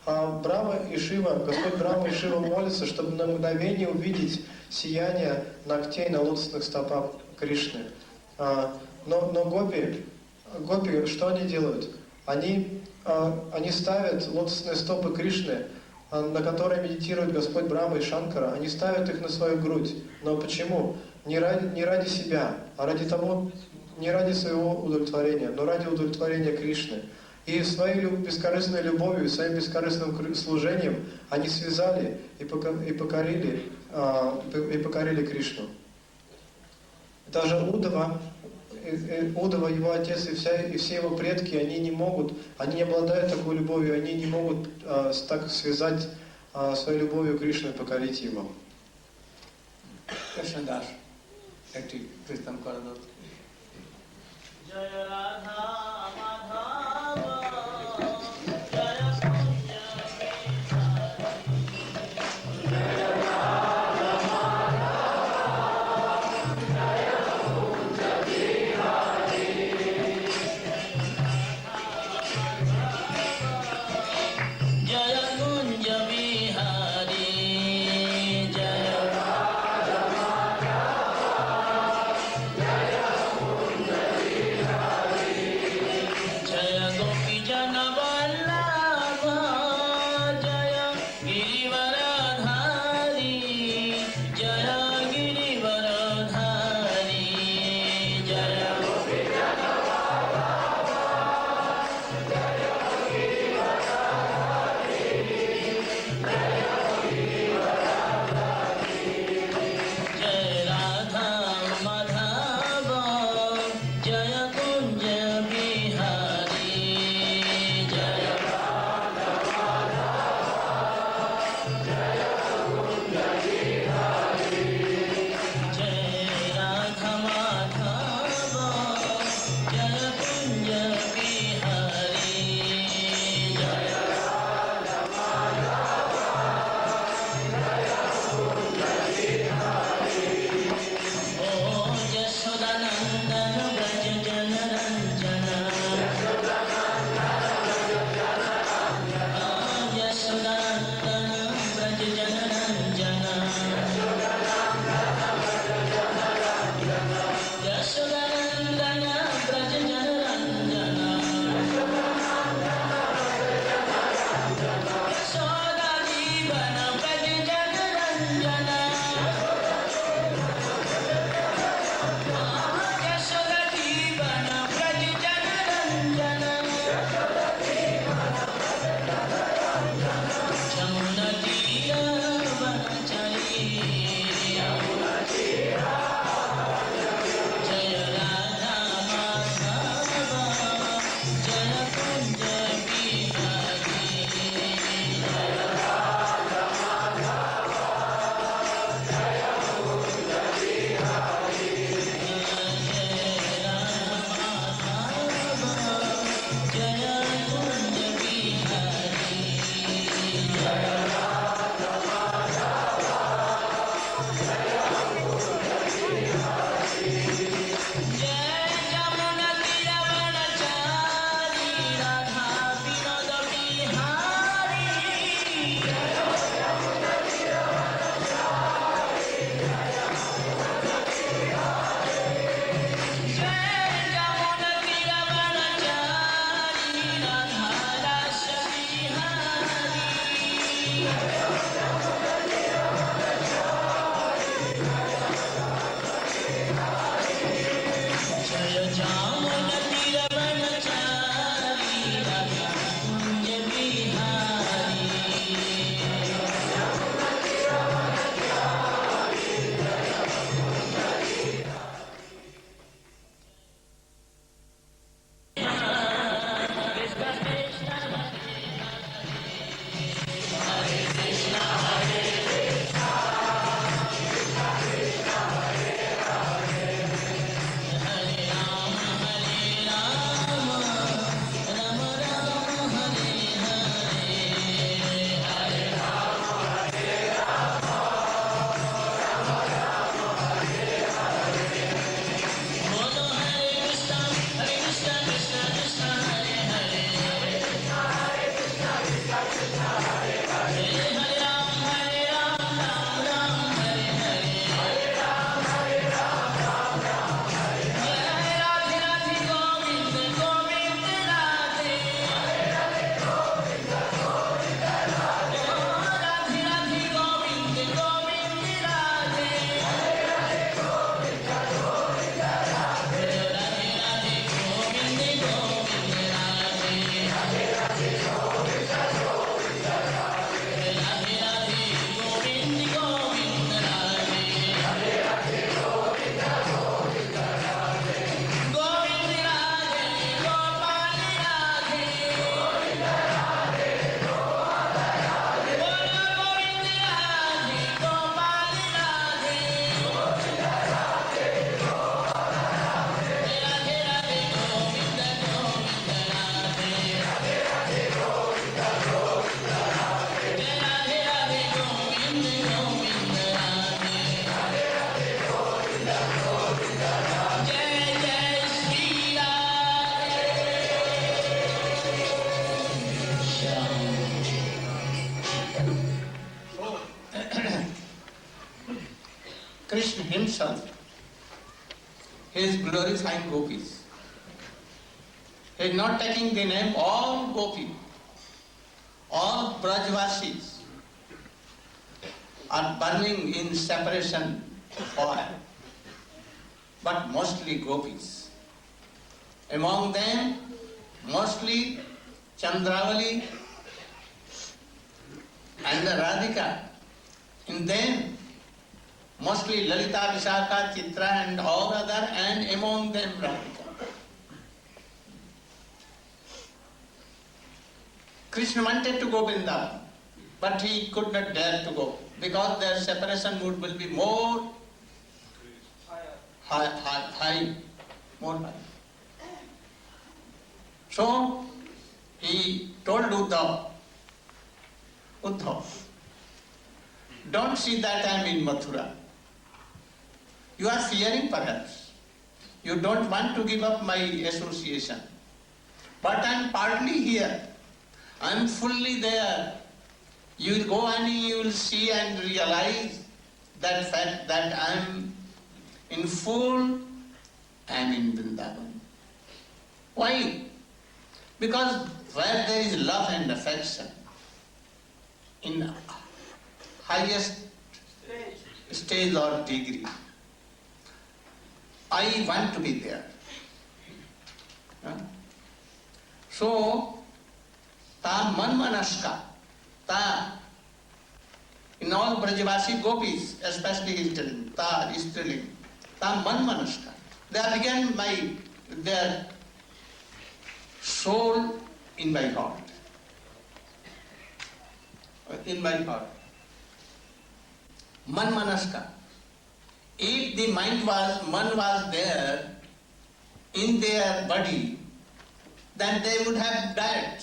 Speaker 3: А Брахма и Шива, Господь Брахма и Шива молятся, чтобы на мгновение увидеть сияние ногтей на лотосных стопах Кришны. Но гопи, что они делают? Они ставят лотосные стопы Кришны, на которые медитирует Господь Брахма и Шанкара, они ставят их на свою грудь. Но почему? Не ради себя, а не ради своего удовлетворения, но ради удовлетворения Кришны. И своей бескорыстной любовью, своим бескорыстным служением они связали и покорили Кришну. Даже Удава, его отец и все его предки, они не обладают такой любовью, они не могут так связать своей любовью Кришну и покорить его.
Speaker 1: Krishnadas একটি কীর্তন করা দরকার।
Speaker 5: জয় Radha Madhav
Speaker 1: Krishna himself, he is glorifying gopis. He is not taking the name all gopis, all Brajvasis are burning in separation fire, but mostly gopis. Among them, mostly Chandravali and Radhika. In them, mostly Lalita, Vishakha, Chitra and all other, and among them Radhika. Krishna wanted to go Vrindavan, but he could not dare to go because their separation mood will be more high, more high. So he told Uddhav, don't see that I am in Mathura. You are fearing perhaps. You don't want to give up my association. But I am partly here. I am fully there. You will go and you will see and realize that fact that I am in full, I am in Vrindavan. Why? Because where there is love and affection, in highest stage or degree, I want to be there. So, ta manmanaska, ta, in all Brajavasi gopis, especially he is telling, ta is telling, ta manmanaska. They began their soul in my heart. In my heart. Manmanaska. If the man was there in their body, then they would have died.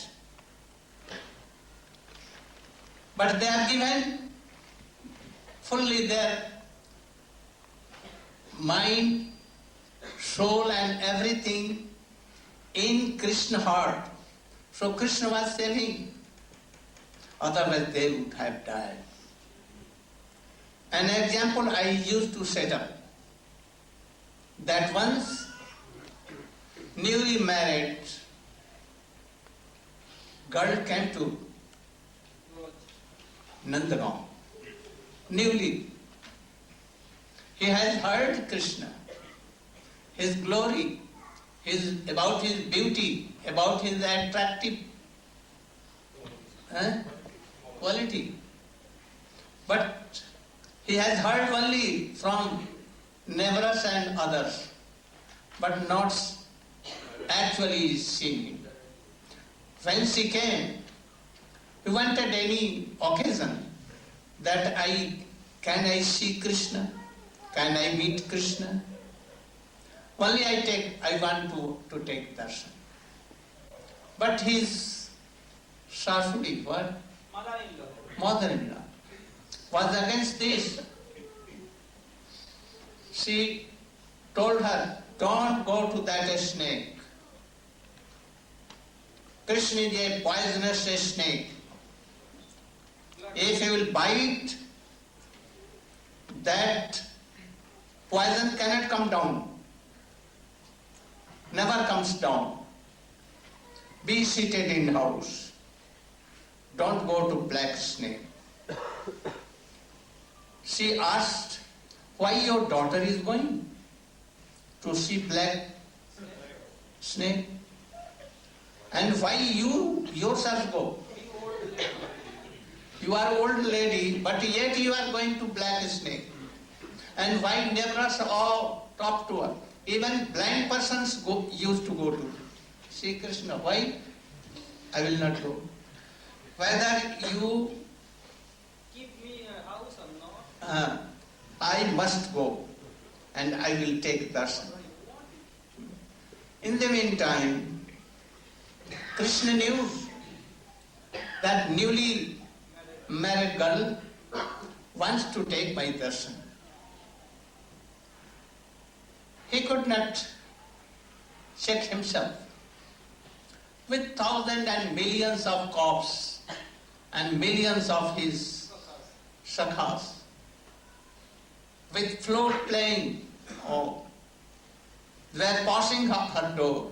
Speaker 1: But they have given fully their mind, soul and everything in Krishna heart. So Krishna was saving. Otherwise they would have died. An example I used to set up, that once newly married girl came to Nandagaon. Newly. He has heard Krishna, his glory, about his beauty, about his attractive quality. But he has heard only from neighbors and others, but not actually seen him. When she came, he wanted any occasion that can I see Krishna? Can I meet Krishna? Only I want to take darshan. But his Shashuri, what? Mother-in-law was against this. She told her, don't go to that snake. Krishna is a poisonous snake. If he will bite, that poison cannot come down. Never comes down. Be seated in house. Don't go to black snake. She asked, why your daughter is going to see black snake? And why you yourself go? You are old lady, but yet you are going to black snake. And why neighbors all talk to her? Even blind persons used to go to see Krishna. Why? I will not go. Whether you
Speaker 5: Give me a house or not?
Speaker 1: I must go and I will take darshan. In the meantime, Krishna knew that newly married girl wants to take my darshan. He could not check himself. With thousands and millions of corpses and millions of his sakhas, with flute playing. Oh, they were passing her door.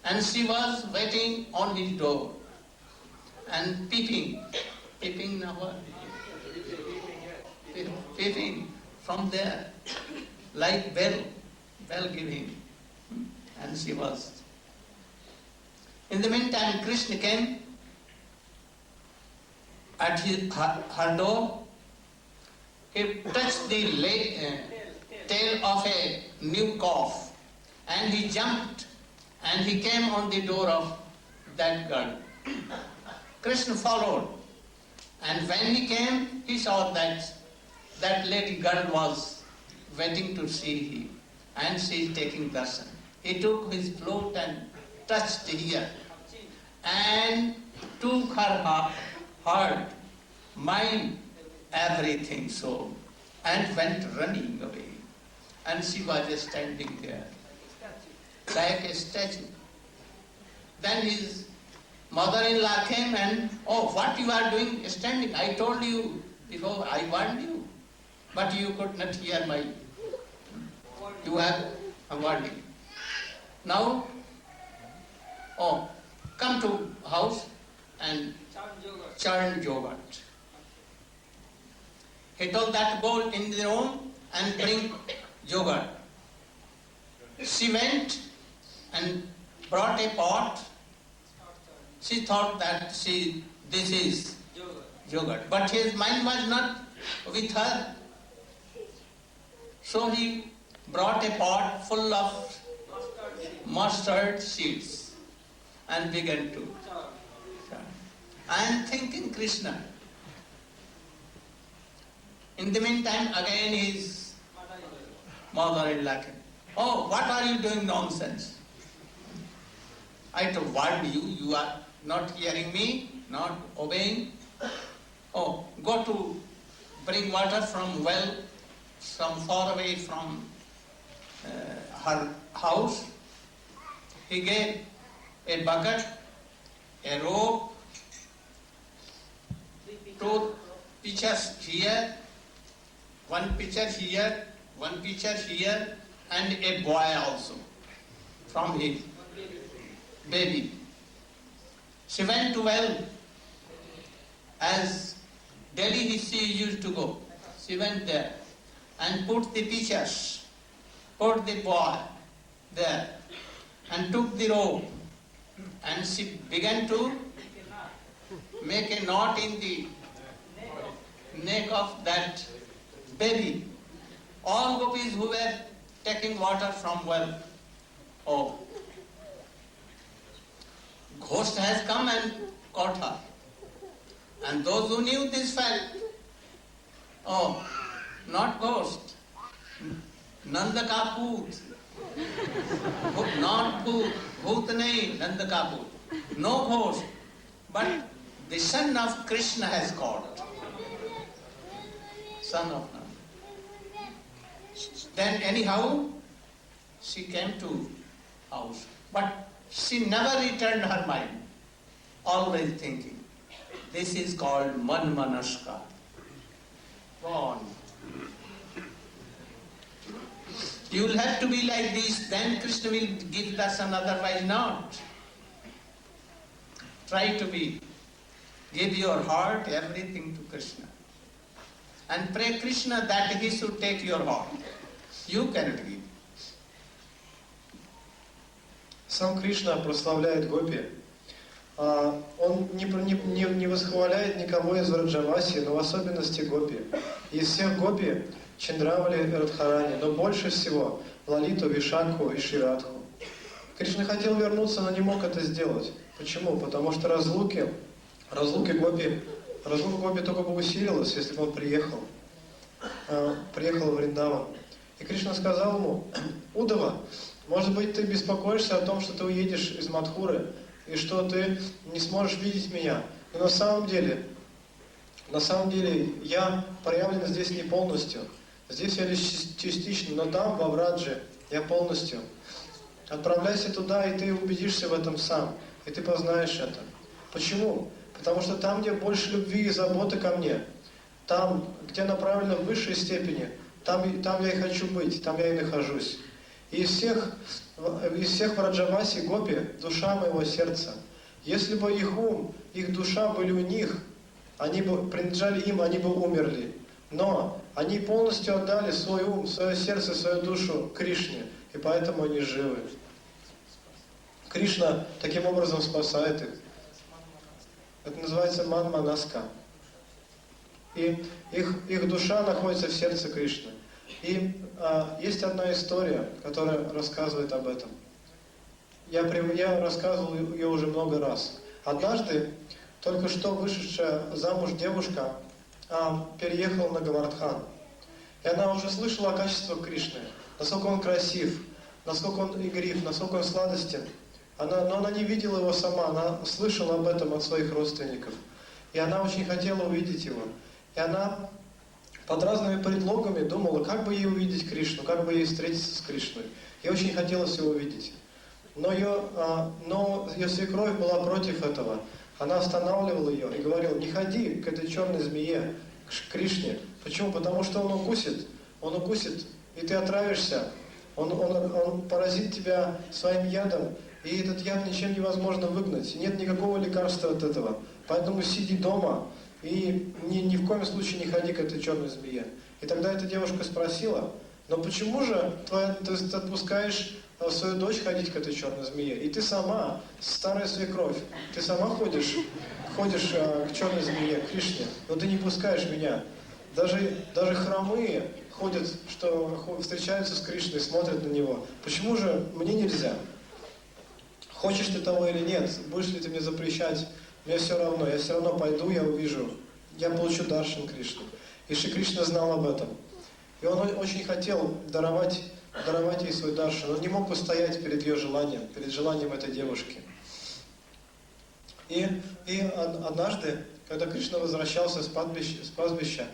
Speaker 1: And she was waiting on his door and peeping now what? Peeping from there, like bell giving. And she was. In the meantime, Krishna came at her door. He touched the tail of a new calf, and he jumped, and he came on the door of that girl. Krishna followed, and when he came, he saw that lady girl was waiting to see him, and she is taking darshan. He took his flute and touched here, and took her heart, mind, everything so, and went running away. And she was just standing there, like a statue. Then his mother-in-law came and, oh, what you are doing standing? I told you before, I warned you, but you could not hear my, you have a warning. Now, oh, come to house and churn yogurt. He told that go in the room and bring yogurt. She went and brought a pot. She thought that this is yogurt, but his mind was not with her. So he brought a pot full of mustard seeds and began to chant. I am thinking Krishna. In the meantime, again his mother-in-law came. Oh, what are you doing nonsense? I to warn you, you are not hearing me, not obeying. Oh, go to bring water from well, some far away from her house. He gave a bucket, a rope, 2 pitchers here, 1 pitcher here, 1 pitcher here, and a boy also from his baby. She went to well as daily she used to go. She went there and put the pitchers, put the boy there, and took the rope, and she began to make a knot in the neck of that baby. All gopis who were taking water from well, oh, ghost has come and caught her. And those who knew this fact, oh, not ghost, Nanda ka poot, not poot, bhoot nahi, Nanda ka poot, no ghost, but the son of Krishna has caught, son of Nanda. Then anyhow, she came to house, but she never returned her mind, always thinking. This is called manmanaska. Gone. You will have to be like this, then Krishna will give darshan, otherwise not. Try to be. Give your heart, everything to Krishna. And pray Krishna that he should take your heart. You cannot give.
Speaker 3: Сам Кришна прославляет гопи. Он не восхваляет никого из Враджаваси, но в особенности гопи. Из всех гопи Чандравали и Радхарани, но больше всего Лалиту, Вишакху и Ширадху. Кришна хотел вернуться, но не мог это сделать. Почему? Потому что разлука гопи только бы усилилась, если бы он приехал в Вриндаван. И Кришна сказал ему: Удава, может быть, ты беспокоишься о том, что ты уедешь из Мадхуры, и что ты не сможешь видеть меня. Но на самом деле я проявлен здесь не полностью. Здесь я лишь частично, но там, во Врадже, я полностью. Отправляйся туда, и ты убедишься в этом сам, и ты познаешь это. Почему? Потому что там, где больше любви и заботы ко мне, там, где направлено в высшей степени, там я и хочу быть, там я и нахожусь. И из всех Враджаваси гопи душа моего сердца. Если бы их ум, их душа были у них, они бы принадлежали им, они бы умерли. Но они полностью отдали свой ум, свое сердце, свою душу Кришне, и поэтому они живы. Кришна таким образом спасает их. Это называется ман-манаска. И их душа находится в сердце Кришны. И есть одна история, которая рассказывает об этом. Я рассказывал ее уже много раз. Однажды только что вышедшая замуж девушка переехала на Гавардхан. И она уже слышала о качествах Кришны, насколько он красив, насколько он игрив, насколько он сладостен. Но она не видела его сама, она слышала об этом от своих родственников. И она очень хотела увидеть его. И она под разными предлогами думала, как бы ей увидеть Кришну, как бы ей встретиться с Кришной. Ей очень хотелось его увидеть. Но ее свекровь была против этого. Она останавливала ее и говорила, не ходи к этой черной змее, к Кришне. Почему? Потому что он укусит, и ты отравишься. Он поразит тебя своим ядом, и этот яд ничем невозможно выгнать. Нет никакого лекарства от этого. Поэтому сиди дома и ни в коем случае не ходи к этой черной змее. И тогда эта девушка спросила, но почему же ты отпускаешь свою дочь ходить к этой черной змее? И ты сама, старая свекровь, ты сама ходишь к черной змее, к Кришне, но ты не пускаешь меня. Даже хромые ходят, что встречаются с Кришной, смотрят на него. Почему же мне нельзя? Хочешь ты того или нет, будешь ли ты мне запрещать, мне все равно, я все равно пойду, я увижу, я получу даршан Кришны. И Шри Кришна знал об этом. И он очень хотел даровать ей свой даршан. Он не мог устоять перед ее желанием, перед желанием этой девушки. И однажды, когда Кришна возвращался с пастбища,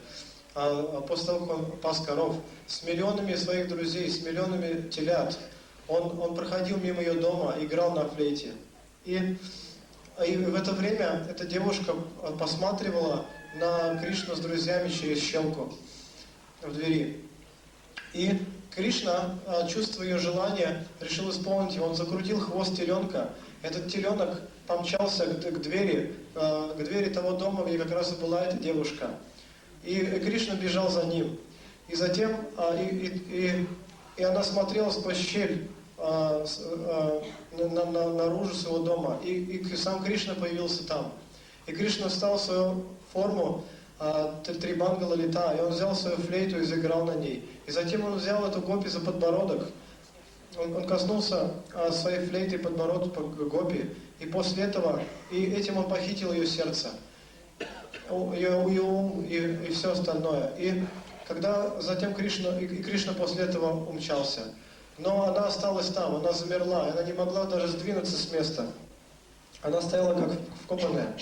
Speaker 3: после того, как он пас коров, с миллионами своих друзей, с миллионами телят, он проходил мимо ее дома, играл на флейте. И в это время эта девушка посматривала на Кришну с друзьями через щелку в двери. И Кришна, чувствуя ее желание, решил исполнить его. Он закрутил хвост теленка. Этот теленок помчался к двери того дома, где как раз и была эта девушка. И Кришна бежал за ним. И затем и она смотрела сквозь щель наружу своего дома. И сам Кришна появился там. И Кришна встал в свою форму Трибангала Лита, и он взял свою флейту и заиграл на ней. И затем он взял эту гопи за подбородок. Он коснулся своей флейтой подбородка гопи, и после этого, и этим он похитил ее сердце, ее ум и все остальное. И когда затем Кришна после этого умчался. Но она осталась там, она замерла, она не могла даже сдвинуться с места. Она стояла как вкопанная.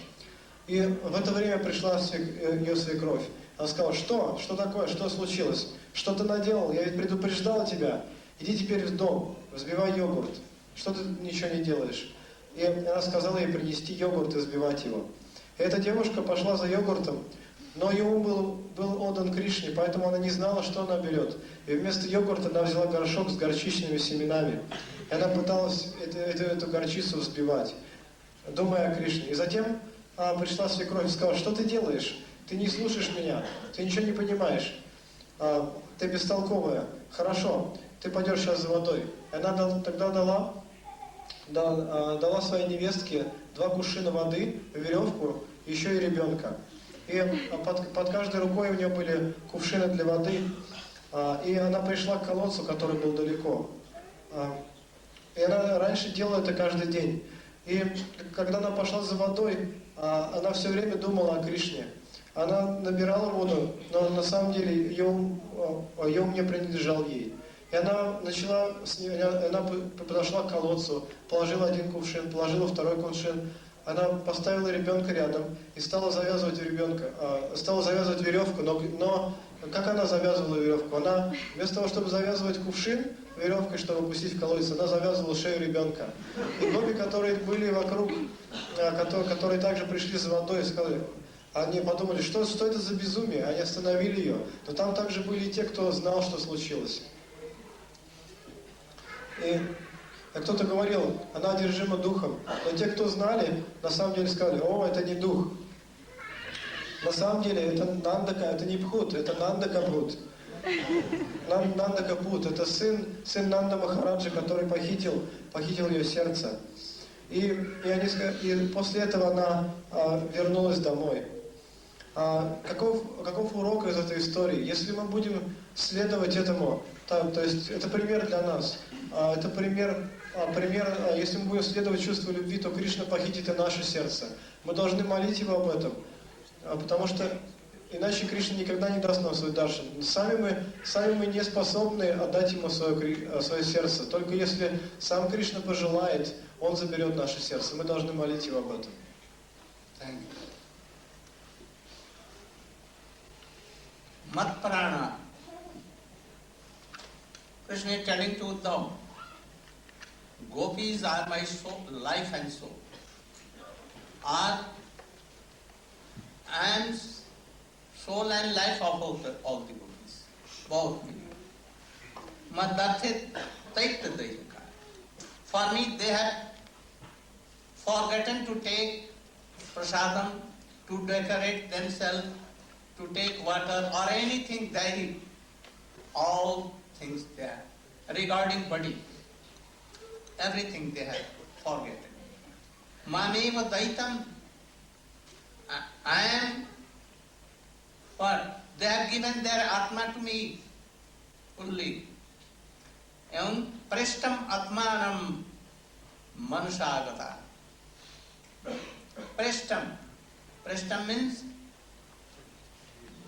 Speaker 3: И в это время пришла ее свекровь. Она сказала, что такое, что случилось? Что ты наделал? Я ведь предупреждала тебя. Иди теперь в дом, взбивай йогурт. Что ты ничего не делаешь? И она сказала ей принести йогурт и взбивать его. И эта девушка пошла за йогуртом, но ее ум был отдан Кришне, поэтому она не знала, что она берет. И вместо йогурта она взяла горшок с горчичными семенами. И она пыталась эту горчицу взбивать, думая о Кришне. И затем пришла свекровь и сказала, что ты делаешь? Ты не слушаешь меня, ты ничего не понимаешь, ты бестолковая. Хорошо, ты пойдешь сейчас за водой. И она тогда дала своей невестке 2 кувшина воды, веревку, еще и ребенка. И под каждой рукой у нее были кувшины для воды. И она пришла к колодцу, который был далеко. И она раньше делала это каждый день. И когда она пошла за водой, она все время думала о Кришне. Она набирала воду, но на самом деле ее ум не принадлежал ей. И она подошла к колодцу, положила 1 кувшин, положила 2 кувшин. Она поставила ребенка рядом и стала завязывать веревку, но как она завязывала веревку? Она вместо того, чтобы завязывать кувшин веревкой, чтобы пустить в колодец, она завязывала шею ребенка. И гопи, которые были вокруг, которые также пришли за водой, сказали, Они подумали, что это за безумие, они остановили ее. Но там также были и те, кто знал, что случилось. И кто-то говорил, она одержима духом. Но те, кто знали, на самом деле сказали, о, это не дух. На самом деле это Нандака, это не Бхут, это Нандакабхут. Нандакабхут, это сын Нанда Махараджа, который похитил ее сердце. И после этого она вернулась домой. Каков урок из этой истории? Если мы будем следовать этому, то есть это пример для нас. Это пример, если мы будем следовать чувству любви, то Кришна похитит и наше сердце. Мы должны молить Его об этом, потому что иначе Кришна никогда не даст нам свой даршан. Сами мы не способны отдать Ему свое сердце. Только если сам Кришна пожелает, Он заберет наше сердце. Мы должны молить Его об этом.
Speaker 1: Mat prana. Krishna is telling to Uddhava, gopis are my soul, life and soul. I am soul and life of all the gopis, both me. Madarthe taikta dayaka. For me, they have forgotten to take prasadam, to decorate themselves, to take water or anything daily. All things there. Regarding body, everything they have forgotten. Mameva daitam. I am what? They have given their atma to me fully. Evam preshtam atmanam manusagata. Preshtam. Preshtam means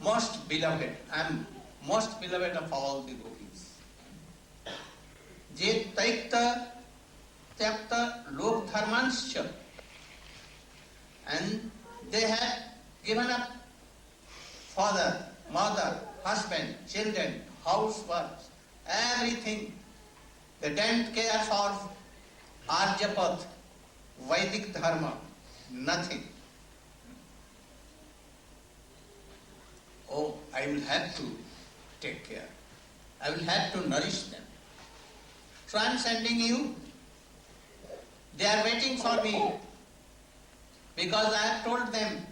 Speaker 1: most beloved. I am most beloved of all the gopis. Je taikta tyakta lok dharmanscha. And they have given up father, mother, husband, children, housework, everything. They don't care for Arjapat, Vedic dharma, nothing. Oh, I will have to take care. I will have to nourish them. So I am sending you. They are waiting for me. Because I have told them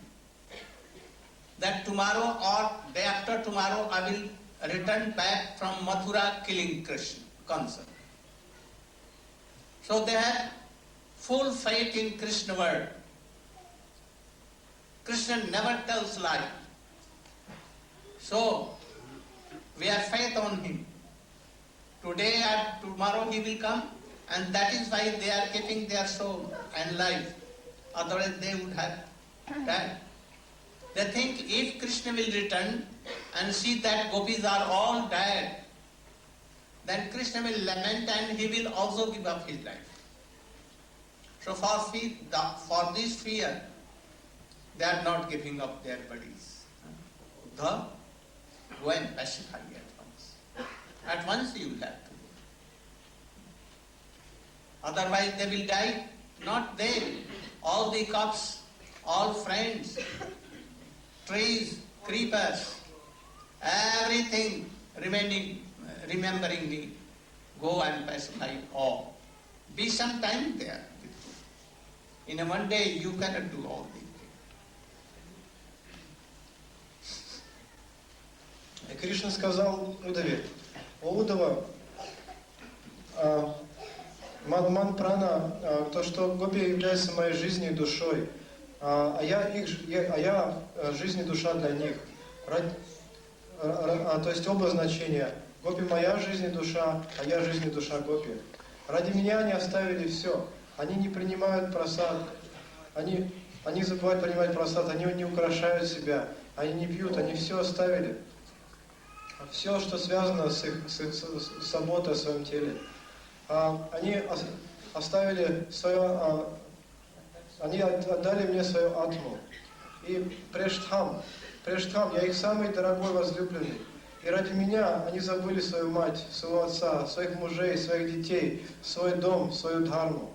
Speaker 1: that tomorrow or day after tomorrow I will return back from Mathura killing Krishna, Kansa. So they have full faith in Krishna word. Krishna never tells lie. So we have faith on him. Today and tomorrow he will come, and that is why they are keeping their soul and life. Otherwise they would have died. They think if Krishna will return and see that gopis are all dead, then Krishna will lament and he will also give up his life. So for this fear, they are not giving up their bodies. Go and pacify at once. At once you will have to go. Otherwise they will die. Not they. All the cups, all friends, trees, creepers, everything remembering me. Go and pacify all. Be some time there. In a one day you cannot do all these things.
Speaker 3: И Кришна сказал Удаве, о Удава, Ман Прана, то, что гопи является моей жизнью и душой, а я жизнь и душа для них. То есть оба значения. Гопи моя жизнь и душа, а я жизнь и душа гопи. Ради меня они оставили все. Они не принимают прасад. Они забывают принимать прасад, они не украшают себя, они не пьют, они все оставили. Все, что связано с их заботой о своем теле. Они оставили свое, они отдали мне свою атму. И прештхам, я их самый дорогой возлюбленный. И ради меня они забыли свою мать, своего отца, своих мужей, своих детей, свой дом, свою дхарму,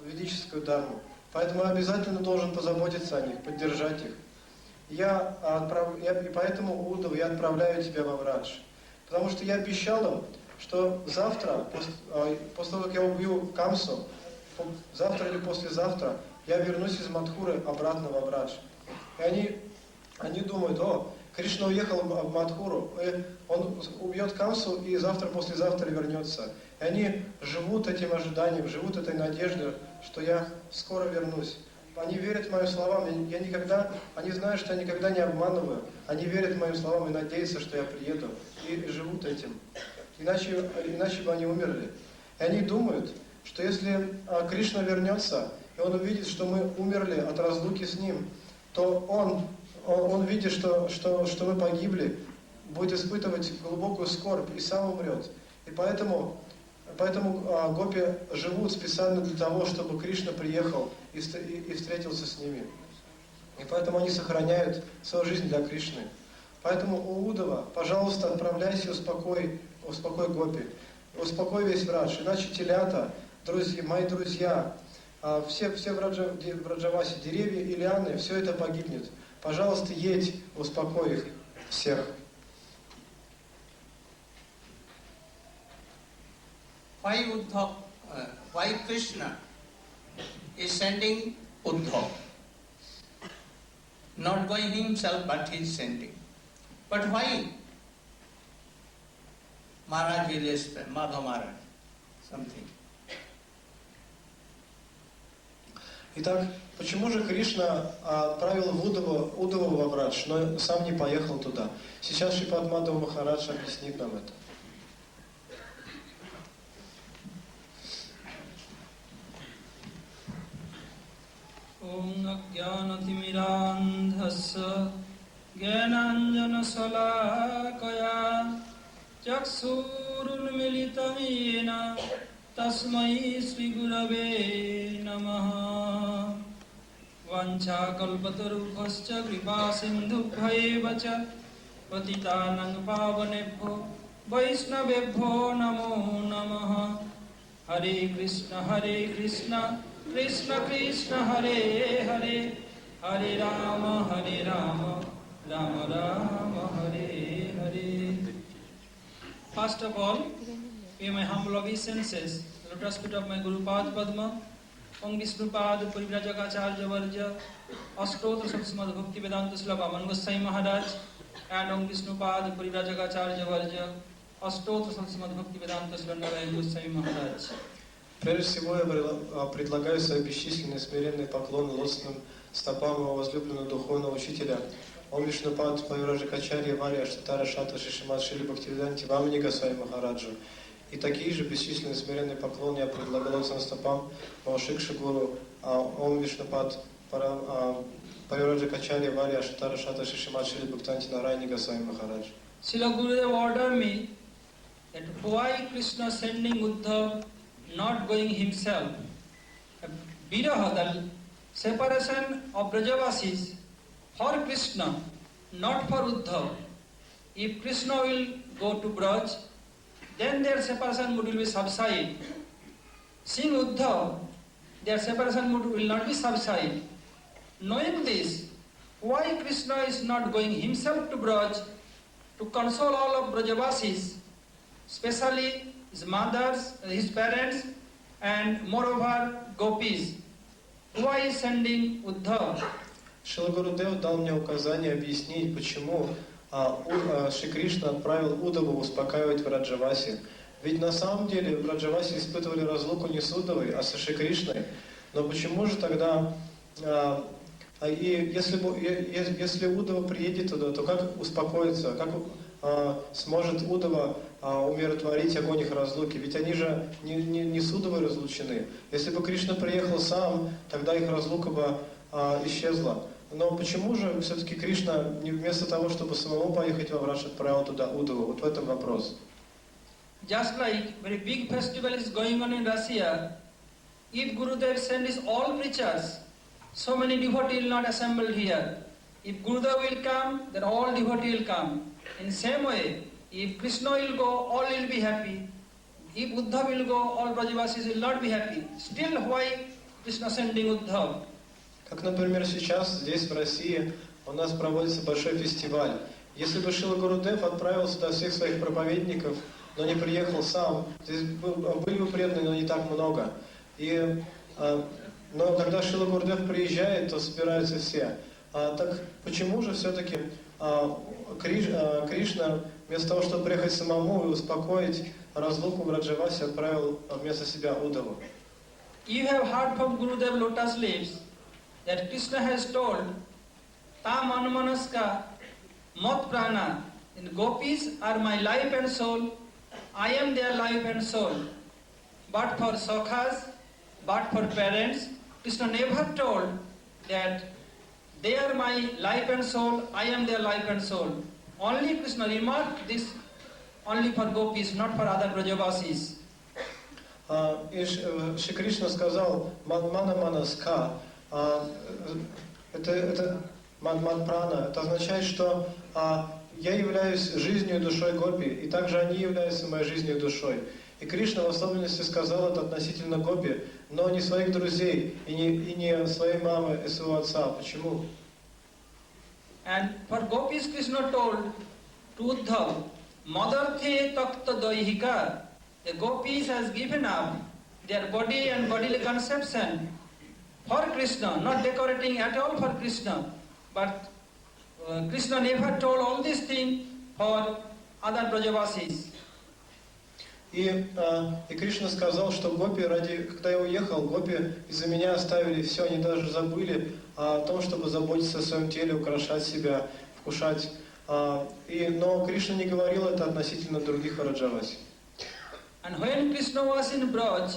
Speaker 3: ведическую дхарму. Поэтому я обязательно должен позаботиться о них, поддержать их. И поэтому, Удав, я отправляю тебя во Врадж. Потому что я обещал им, что завтра, после того, как я убью Камсу, завтра или послезавтра, я вернусь из Мадхуры обратно во Врадж. И они думают: о, Кришна уехал в Мадхуру, он убьет Камсу и завтра, послезавтра вернется. И они живут этим ожиданием, живут этой надеждой, что я скоро вернусь. Они верят моим словам, они знают, что я никогда не обманываю. Они верят моим словам и надеются, что я приеду. И живут этим. Иначе бы они умерли. И они думают, что если Кришна вернется, и он увидит, что мы умерли от разлуки с ним, то он видит, что мы погибли, будет испытывать глубокую скорбь и сам умрет. И поэтому гопи живут специально для того, чтобы Кришна приехал и встретился с ними. И поэтому они сохраняют свою жизнь для Кришны. Поэтому, у Удава, пожалуйста, отправляйся и успокой гопи. Успокой весь Врадж, иначе телята, мои друзья, все Враджаваси, деревья и лианы, все это погибнет. Пожалуйста, едь, успокой их всех.
Speaker 1: Why Krishna is sending Uddhav? Not going himself, but he is sending. But why Maharaj will spend, Madhav Maharaj, something?
Speaker 3: Итак, почему же Кришна отправил Удаву во Врадж, но сам не поехал туда? Сейчас Шрипад Мадхав Махарадж объяснит нам это.
Speaker 5: Om Ajnanatimidandhasya Jnananjanasalakaya Chaksurunmilitamena Tasmai Sri Gurave Namaha Vanchakalpatarubhascha Kripasindhubhaiva cha Patitanang Pavanebho Vaishnavebho Namo Namaha Hare Krishna Krishna Krishna Hare Hare Hare Rama Rama Rama Hare Hare. First of all, pay my humble obeisances, the lotus feet of my Guru Pad Padma, Om Vishnu Pad Purivrajagacharya Varja, Ashtotra Satsmad Bhakti Vedanta Slava Goswami Maharaj, and Om Vishnu Pad Purivrajagacharya Varja, Ashtotra Satsmad Bhakti Vedanta Slava Goswami Maharaj.
Speaker 3: Прежде всего я предлагаю свои бесчисленные смиренные поклоны лотосным стопам его возлюбленного духовного учителя Ом Вишнупад Павиражакачарья Варья Аштатара Шата Шишимат Шили Бхактивиданти Вамани Госвами Махараджу. И такие же бесчисленные смиренные поклоны я предлагаю лотосным стопам Маушикши Гуру Ом Вишнупад Павиражакачарья Варья Аштатара Шата Шишимат Шили Бхактивиданти Нарайни Госвами Махараджу.
Speaker 5: Srila Gurudev ordered me that why Krishna sending Uddhav, not going himself. Viraha, the separation of Brajavasis for Krishna, not for Uddhav. If Krishna will go to Braj, then their separation mood will be subside. Seeing Uddhav, their separation mood will not be subside. Knowing this, why Krishna is not going himself to Braj to console all of Brajavasis, especially his mothers, his parents, and moreover gopis. Why is sending Uddhav?
Speaker 3: Шрила Гурудев дал мне указание объяснить, почему Шри Кришна отправил Удаву успокаивать Враджаваси. Ведь на самом деле Враджаваси испытывали разлуку не с Удавой, а со Шри Кришной. Но почему же тогда, если Удава приедет туда, то как успокоиться, как сможет Удава умиротворить огонь их разлуки? Ведь они же не с Удавой разлучены. Если бы Кришна приехал сам, тогда их разлука бы исчезла. Но почему же все-таки Кришна вместо того, чтобы самому поехать во Врадж, отправил туда Удаву? Вот в этом вопрос.
Speaker 5: Just like very big festival is going on in Russia, if Gurudev sends all preachers, so many devotees will not assemble here. If Gurudev will come, then all devotees will come. In same way, if Krishna will go, all will be happy. If Uddhav will go, all Brajavasis will not be happy. Still, why Krishna sending Uddhav?
Speaker 3: Как, например, сейчас здесь, в России, у нас проводится большой фестиваль. Если бы Шрила Гурудев отправил сюда всех своих проповедников, но не приехал сам, здесь были бы преданные, но не так много. Но когда Шрила Гурудев приезжает, то собираются все. Так почему же все-таки Кришна, вместо того, чтобы приехать самому и успокоить разлуку в Раджавасе, отправил вместо себя Удаву?
Speaker 5: You have heard from Gurudev Lotus lips that Krishna has told, Tam Anumanaska Mat Prana, and gopis are my life and soul, I am their life and soul. But for sakhas, but for parents, Krishna never told that they are my life and soul, I am their life and soul. Only Krishna remarked this only for gopis, not for other Brajavasis.
Speaker 3: И Шри Кришна сказал Мана Манаска, это Мадпрана, это означает, что я являюсь жизнью и душой гопи, и также они являются моей жизнью и душой. И Кришна в особенности сказал это относительно гопи, но не своих друзей и не своей мамы и своего отца. Почему?
Speaker 5: And for gopis, Krishna told to Uddhav, Madarthe Takta Daihika, the gopis has given up their body and bodily conception for Krishna, not decorating at all for Krishna. But Krishna never told all these things for other Brajavasis.
Speaker 3: И Кришна сказал, что гопи, когда я уехал, гопи из-за меня оставили все, они даже забыли о том, чтобы заботиться о своем теле, украшать себя, вкушать. Но Кришна не говорил это относительно других Раджаваси.
Speaker 5: And when Krishna was in Braj,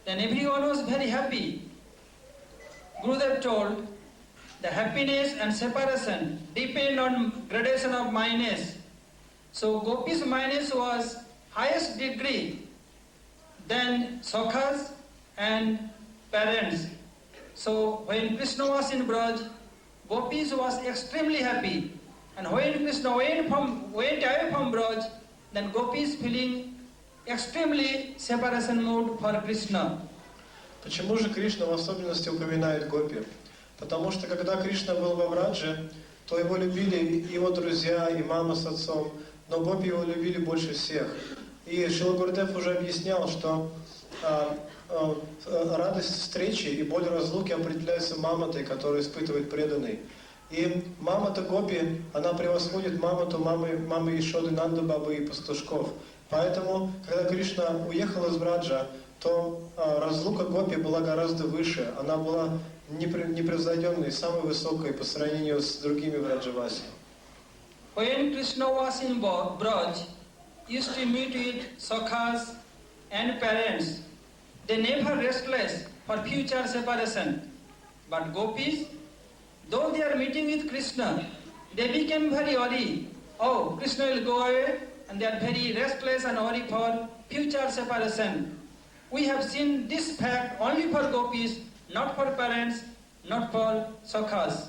Speaker 5: then everyone was very happy. Gurudev told, the happiness and separation depend on gradation of minus. So Gopi's minus was highest degree than sakhas and parents. So when Krishna was in Braj, Gopis was extremely happy. And when Krishna went away from Braj, then Gopis feeling extremely separation mood for Krishna.
Speaker 3: Почему же Кришна в особенности упоминает гопи? Потому что когда Кришна был во Врадже, то его любили его друзья, и мама с отцом, но гопи его любили больше всех. И Шрила Гурудев уже объяснял, что радость встречи и боль разлуки определяется маматой, которую испытывает преданный. И мамата гопи, она превосходит мамату мамы Ишоды, Нанда Бабы и пастушков. Поэтому, когда Кришна уехал из Враджа, то разлука гопи была гораздо выше. Она была непревзойденной, самой высокой по сравнению с другими Враджаваси.
Speaker 5: When Krishna was in Braj, used to meet with sakhas and parents. They never restless for future separation. But gopis, though they are meeting with Krishna, they became very worried. Oh, Krishna will go away, and they are very restless and worried for future separation. We have seen this fact only for gopis, not for parents, not for sakhas.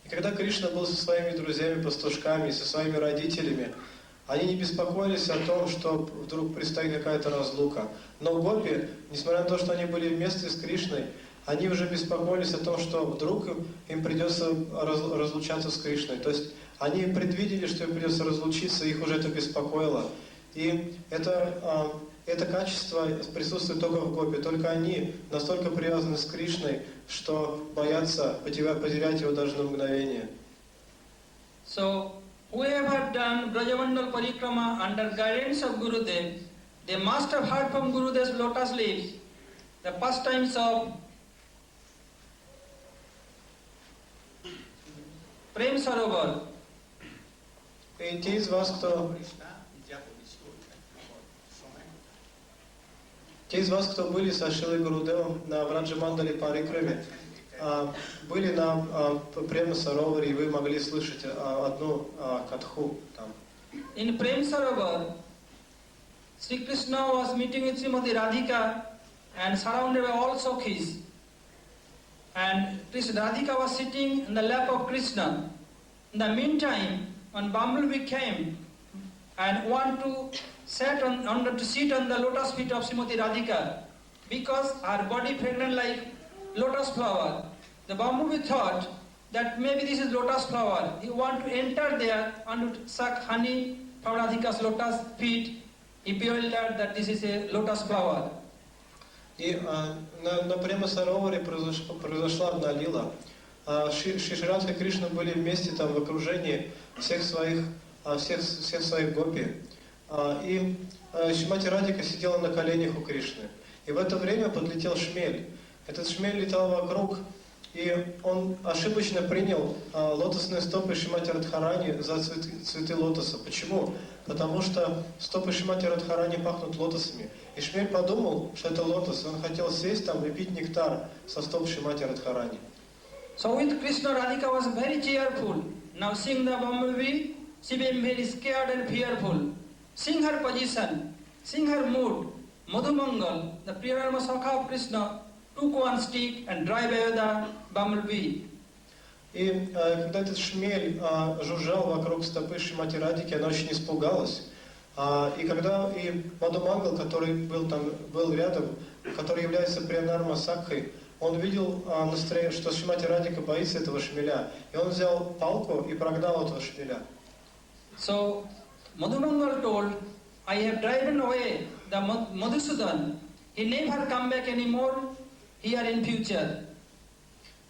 Speaker 3: И когда Кришна был со своими друзьями-пастушками, со своими родителями, они не беспокоились о том, что вдруг предстоит какая-то разлука. Но гопи, несмотря на то, что они были вместе с Кришной, они уже беспокоились о том, что вдруг им придется разлучаться с Кришной. То есть они предвидели, что им придется разлучиться, их уже это беспокоило. И это качество присутствует только в гопи. Только они настолько привязаны с Кришной, что боятся потерять его даже на мгновение.
Speaker 5: So, whoever done Brajamandal Parikrama under guidance of Gurudev, they must have heard from Gurudev's lotus lips the pastimes of Prem Sarovar.
Speaker 3: И те из вас, кто были со Шрилой Гурудевом на Враджамандале Парикраме, были на Према Сароваре, и вы могли слышать одну катху там.
Speaker 5: In Prem Sarovar, Sri Krishna was meeting with Srimati Radhika and surrounded by all Sakhis. And Radhika was sitting in the lap of Krishna. In the meantime, when Bumblebee came and wanted to sit on the lotus feet of Srimati Radhika, because her body fragrant like lotus flower, the Bumblebee thought that maybe this is lotus flower. He want to enter there and to suck honey from Radhika's lotus feet. He bewildered that this is a lotus flower.
Speaker 3: И на Према-Сароваре произошла одна лила. Шри Радха и Кришна были вместе там в окружении всех своих гопи. И Шримати Радхика сидела на коленях у Кришны. И в это время подлетел шмель. Этот шмель летал вокруг, и он ошибочно принял лотосные стопы Шримати Радхарани за цветы лотоса. Почему? Потому что стопы Шримати Радхарани пахнут лотосами. И шмель подумал, что это лотос. Он хотел сесть там и пить нектар со стоп Шримати Радхарани.
Speaker 5: So with Krishna, Radhika was very cheerful. Now seeing the bumblebee, she became very scared and fearful. Seeing her position, seeing her mood, Madhumangal, the Priyanama Sakha of Krishna, took one stick and drive away the bumblebee.
Speaker 3: И когда этот шмель жужжал вокруг стопы Шримати Радхики, она очень испугалась. И когда Мадхумангал, который был рядом, который является Приянарма Сакхой, он видел, что Шримати Радхика боится этого шмеля. И он взял палку и прогнал этого шмеля.
Speaker 5: So Madhumangal told, I have driven away the Madhusudan. He never come back anymore here in future.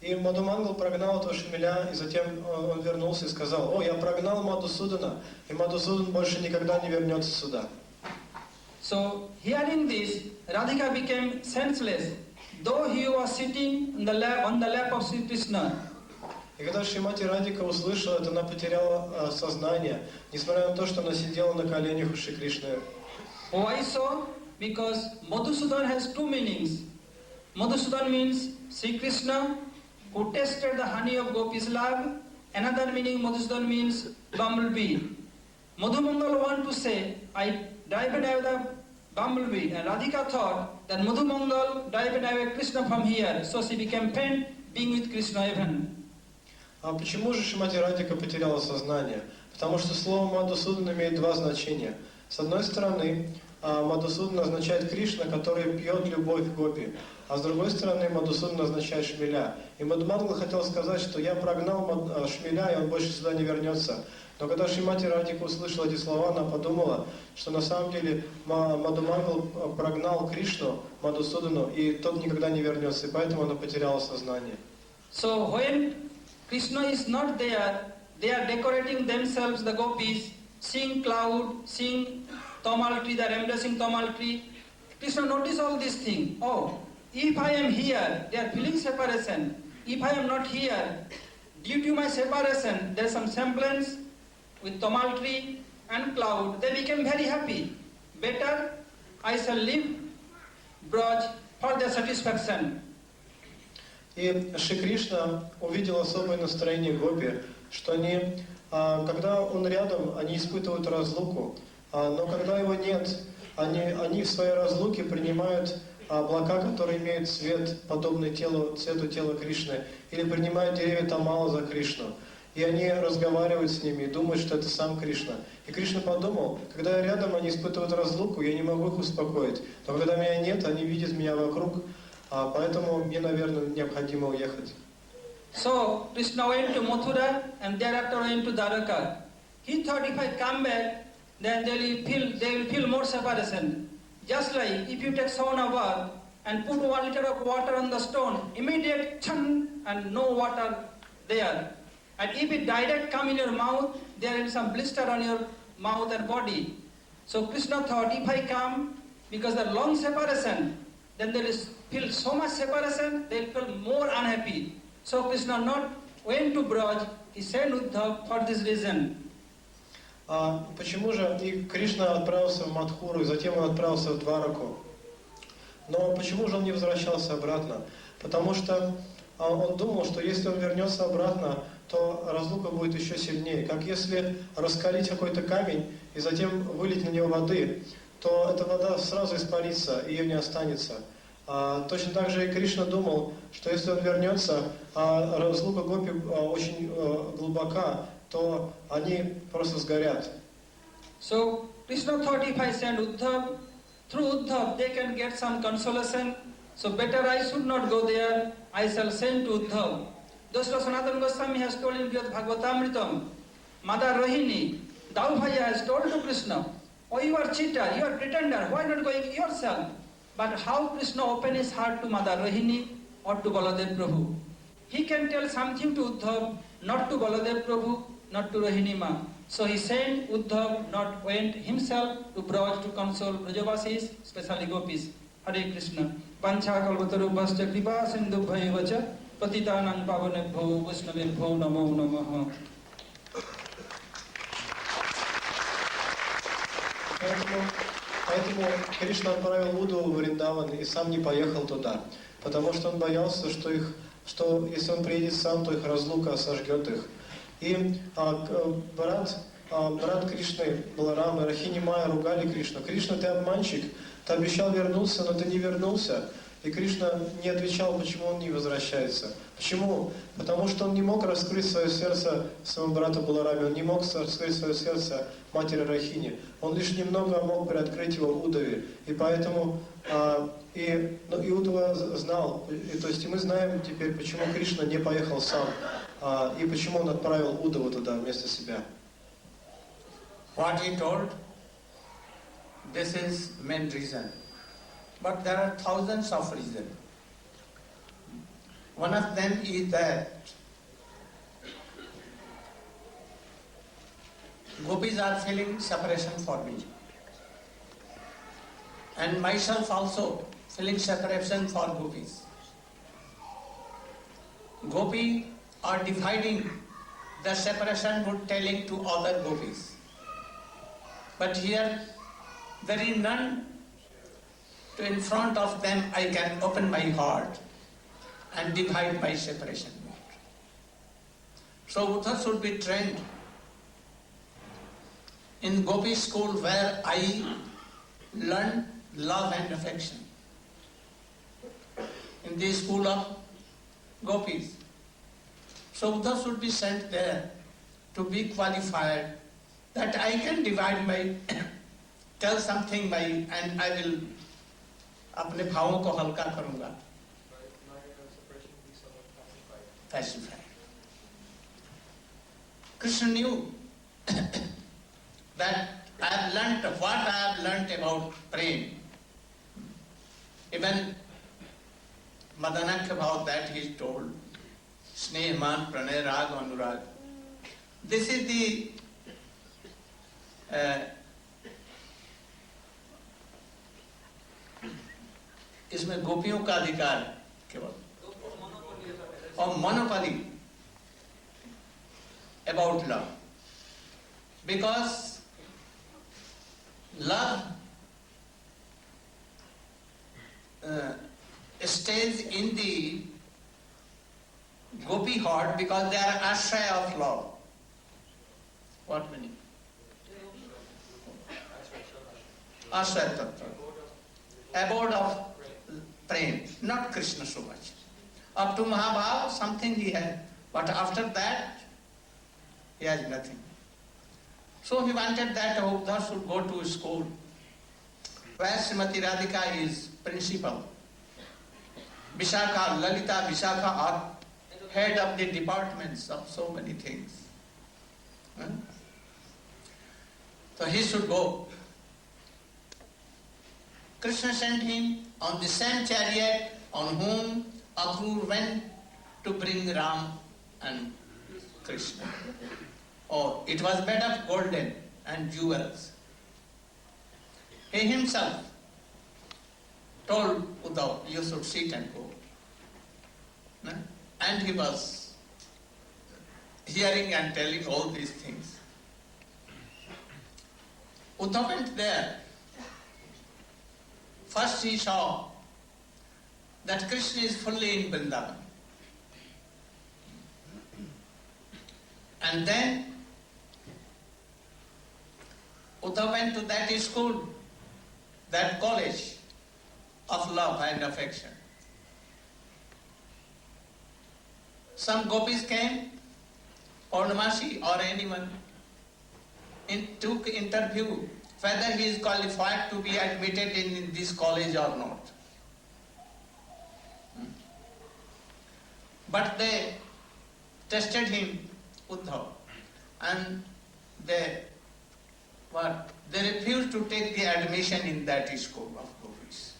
Speaker 3: И Мадхумангал прогнал этого шмеля, и затем он вернулся и сказал: «О, я прогнал Мадхусудана, и Мадхусудан больше никогда не вернется сюда».
Speaker 5: So hearing this, Radhika became senseless, though he was sitting on the lap of Sri Krishna.
Speaker 3: И когда Шримати Радхика услышала это, она потеряла сознание, несмотря на то, что она сидела на коленях у Шри Кришны.
Speaker 5: Why so? Because Madhusudan has two meanings. Madhusudan means Sri Krishna, who tasted the honey of Gopi's love. Another meaning Madhusudan means bumblebee. Madhumangal want to say, I drive away the bumblebee. And Radhika thought that Madhumangal drive away Krishna from here. So she became faint, being with Krishna even.
Speaker 3: А почему же Шримати Радхика потеряла сознание? Потому что слово Мадхусудан имеет два значения. С одной стороны, Мадхусудан означает Кришна, который пьет любовь гопи. А с другой стороны, Мадхусудан означает шмеля. И Мадхумангал хотел сказать, что я прогнал шмеля, и он больше сюда не вернется. Но когда Шримати Радхика услышала эти слова, она подумала, что на самом деле Мадхумангал прогнал Кришну, Мадхусудану, и тот никогда не вернется. И поэтому она потеряла сознание.
Speaker 5: So when Krishna is not there, they are decorating themselves, the gopis, seeing cloud, seeing tamal tree, they are embracing tamal tree. Krishna notice all these things. Oh, if I am here, they are feeling separation. If I am not here, due to my separation, there is some semblance with tamal tree and cloud. They became very happy. Better, I shall leave Braj for their satisfaction.
Speaker 3: И Шри Кришна увидел особое настроение гопи, что когда он рядом, они испытывают разлуку, но когда его нет, они в своей разлуке принимают облака, которые имеют цвет, подобный цвету тела Кришны, или принимают деревья Тамала за Кришну. И они разговаривают с ними и думают, что это сам Кришна. И Кришна подумал, когда я рядом, они испытывают разлуку, я не могу их успокоить. Но когда меня нет, они видят меня вокруг, поэтому мне, наверное, необходимо уехать.
Speaker 5: So Krishna went to Mathura and thereafter went to Dwaraka. He thought if I come back, then they will feel more separation. Just like if you take sauna bath and put 1 liter of water on the stone, immediate chun and no water there. And if it direct come in your mouth, there is some blister on your mouth and body. So Krishna thought if I come, because the long separation, then there is feel so much separation, they will feel more unhappy. So Krishna not went to Braj, he sent Uddhav for this reason.
Speaker 3: Почему же и Кришна отправился в Мадхуру, и затем он отправился в Двараку? Но почему же он не возвращался обратно? Потому что он думал, что если он вернется обратно, то разлука будет еще сильнее. Как если раскалить какой-то камень и затем вылить на него воды, то эта вода сразу испарится, и ее не останется. Точно так же и Кришна думал, что если он вернется, а разлука гопи очень глубока, то они просто сгорят.
Speaker 5: So Krishna thought if I send Uddhav, through Uddhav they can get some consolation. So better I should not go there, I shall send to Uddhav. Dosra Sanatana Goswami has told in Brihad Bhagavatamritam, Mother Rohini, Daubhaya has told to Krishna, oh, you are cheater, you are pretender, why not going yourself? But how Krishna opened his heart to Mother Rohini or to Baladev Prabhu? He can tell something to Uddhav, not to Baladev Prabhu, not to Rohini Ma. So he sent Uddhav, not went himself to Braj to console Brajavasis, especially Gopis. Hare Krishna. Pancha kalvatarubhascha kripa sindubhaya vacha patitanang pavanebho vaishnavebho namo namaha.
Speaker 3: Поэтому Кришна отправил Удду в Вриндаван и сам не поехал туда, потому что он боялся, что если он приедет сам, то их разлука сожгет их. И брат Кришны, Баларам и Рахини Майя ругали Кришну. Кришна, ты обманщик, ты обещал вернуться, но ты не вернулся. И Кришна не отвечал, почему он не возвращается. Почему? Потому что он не мог раскрыть свое сердце своему брату Балараме, он не мог раскрыть свое сердце матери Рахини. Он лишь немного мог приоткрыть его Уддаве. И поэтому и Уддава знал, то есть и мы знаем теперь, почему Кришна не поехал сам, и почему он отправил Уддаву туда вместо себя.
Speaker 1: What he told, this is main reason. But there are thousands of reasons. One of them is that gopis are feeling separation for me. And myself also feeling separation for gopis. Gopi are dividing the separation would telling to other gopis. But here there is none. So in front of them I can open my heart and divide my separation mood. So Uddhav should be trained in Gopi school where I learn love and affection. In the school of Gopis. So Uddhav should be sent there to be qualified that I can divide my, tell something my, and I will अपने भावों को हल्का करूंगा. Pacified. Krishna knew that I have learnt what I have learnt about prem. Even Madanakya about that he is told. Sneh, man, pranay, rag, anurag. This is the इसमें गोपियों का अधिकार केवल और monopoly about love, because love stays in the gopi heart because they are ashraya of love. What meaning? Ashraya tattva, abode of prem, not Krishna so much. Up to Mahabharata, something he had, but after that, he has nothing. So he wanted that Uddhav should go to school, where Srimati Radhika is principal. Vishakha, Lalita, Vishakha are head of the departments of so many things. So he should go. Krishna sent him on the same chariot on whom Akrur went to bring Ram and Krishna. Oh, it was made of golden and jewels. He himself told Uddhav, you should sit and go. And he was hearing and telling all these things. Uddhav went there. First he saw that Krishna is fully in Vrindavan. And then Uddhav went to that school, that college of love and affection. Some gopis came, Purnamasi or anyone, took interview whether he is qualified to be admitted in this college or not. But they tested him, Uddhav, and they refused to take the admission in that school of gopis.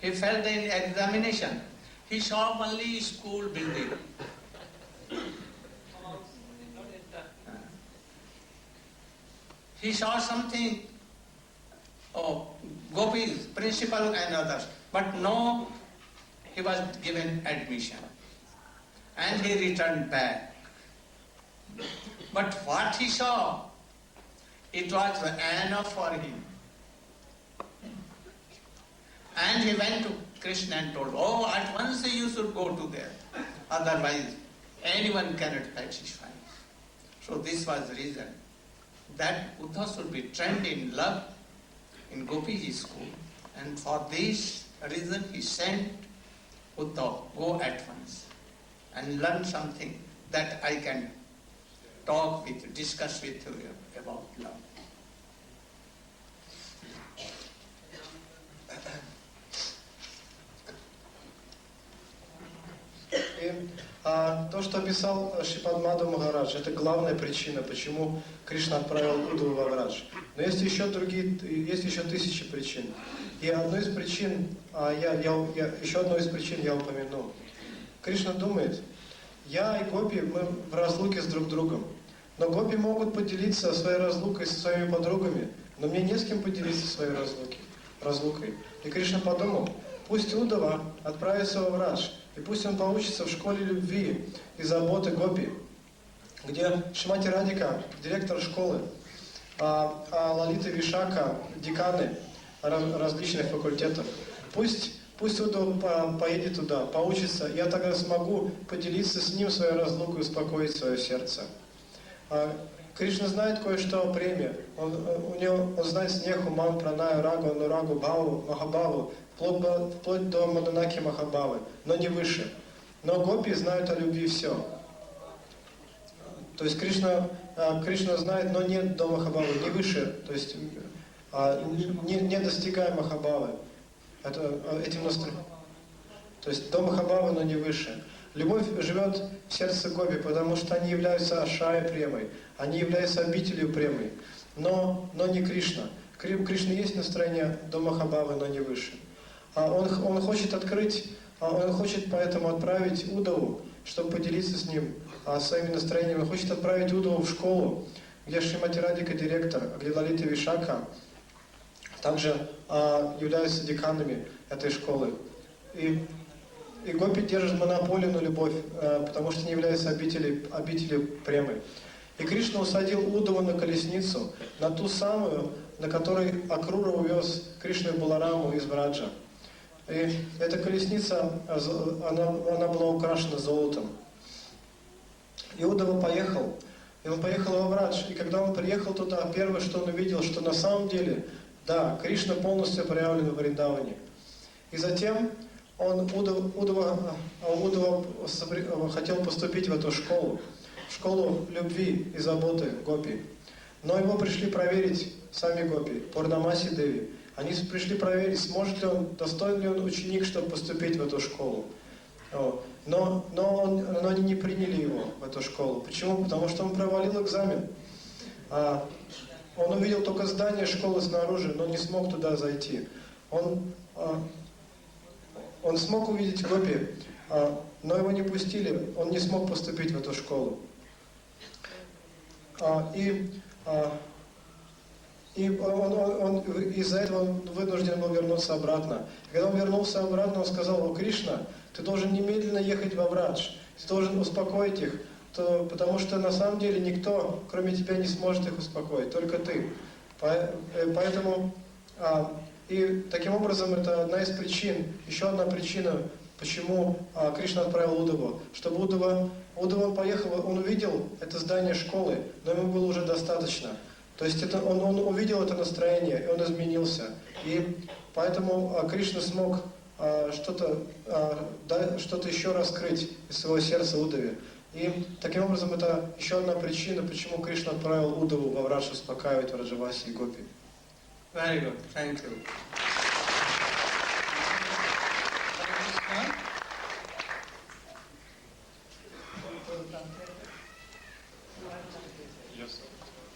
Speaker 1: He failed in examination. He saw only school building. He saw something, gopis, principal and others, but no, he was given admission. And he returned back. But what he saw, it was enough for him. And he went to Krishna and told, at once you should go to there. Otherwise, anyone cannot satisfy. So this was the reason that Uddhav should be trained in love in Gopiji school. And for this reason he sent Uddhav, go at once and learn something that I can discuss with you about love.
Speaker 3: И то, что описал Шрипад Мадхав Махарадж, это главная причина, почему Кришна отправил Уддаву во Врадж. Но есть еще тысячи причин. И одну из причин, еще одну из причин я упомяну. Кришна думает, я и гопи, мы в разлуке с друг другом. Но гопи могут поделиться своей разлукой со своими подругами, но мне не с кем поделиться своей разлукой. И Кришна подумал, пусть Уддава отправится во Врадж, и пусть он поучится в школе любви и заботы гопи, где Шримати Радика, директор школы, а Лалита Вишака, деканы различных факультетов. Пусть Уддава поедет туда, поучится, я тогда смогу поделиться с ним своей разлукой и успокоить свое сердце. Кришна знает кое-что о преме. Он знает снеху, ман, пранаю, рагу, анурагу, бхаву, махабхаву, вплоть до Маданаки Махабхавы, но не выше. Но гопи знают о любви все. То есть Кришна знает, но нет до Махабхавы, не выше, то есть не достигая Махабхавы. Этим настроем. То есть до Махабхавы, но не выше. Любовь живет в сердце гопи, потому что они являются ашрая премой, они являются обителью премой, но не Кришна. Кришна есть настроение до Махабхавы, но не выше. Он хочет поэтому отправить Уддаву, чтобы поделиться с ним своими настроениями. Он хочет отправить Уддаву в школу, где Шримати Радика директор, где Лалита Вишака также являются деканами этой школы. И гопи держат монополию на любовь, потому что они являются обителью премы. И Кришна усадил Уддаву на колесницу, на ту самую, на которой Акрура увез Кришну и Балараму из Враджа. И эта колесница, она была украшена золотом. И Уддава поехал. И он поехал во Врадж. И когда он приехал туда, первое, что он увидел, что на самом деле, да, Кришна полностью проявлен в Вриндаване. И затем Уддава хотел поступить в эту школу, в школу любви и заботы гопи. Но его пришли проверить сами гопи, Пурнамаси Деви. Они пришли проверить, сможет ли он, достоин ли он ученик, чтобы поступить в эту школу. Но они не приняли его в эту школу. Почему? Потому что он провалил экзамен. Он увидел только здание школы снаружи, но не смог туда зайти. Он смог увидеть гопи, но его не пустили, он не смог поступить в эту школу. И он из-за этого вынужден был вернуться обратно. И когда он вернулся обратно, он сказал: «О, Кришна, ты должен немедленно ехать во Врадж, ты должен успокоить их, потому что на самом деле никто, кроме тебя, не сможет их успокоить, только ты». Поэтому, и таким образом, это одна из причин, еще одна причина, почему Кришна отправил Уддаву. Чтобы Уддава поехал, он увидел это здание школы, но ему было уже достаточно. То есть он увидел это настроение, и он изменился. И поэтому Кришна смог что-то еще раскрыть из своего сердца Уддаве. И таким образом это еще одна причина, почему Кришна отправил Уддаву во Врадж успокаивать Враджаваси и гопи.
Speaker 1: Very good, thank you.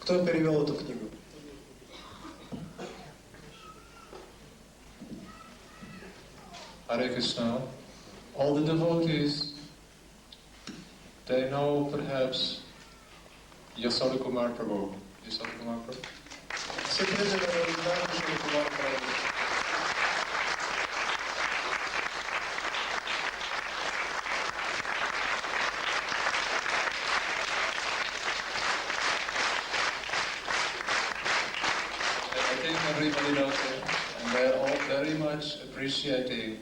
Speaker 3: Кто перевел эту книгу?
Speaker 6: Hare Krishna. All the devotees, they know perhaps Yasoda Kumar Prabhu. Yasoda Kumar Prabhu?
Speaker 3: Все преданные знают Шрила Кумара Прабху.
Speaker 6: I think everybody knows him, and they're all very much appreciating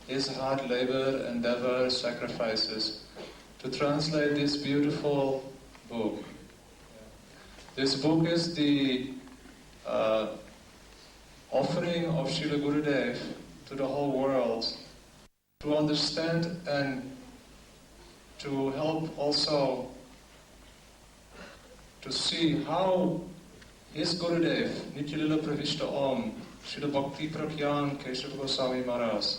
Speaker 6: his hard labor, endeavor, sacrifices to translate this beautiful book. This book is the offering of Srila Gurudev to the whole world to understand and to help also to see how his Gurudev, Nityalila Pravishta Om, Srila Bhakti Pragyan Keshav Goswami Maharaj,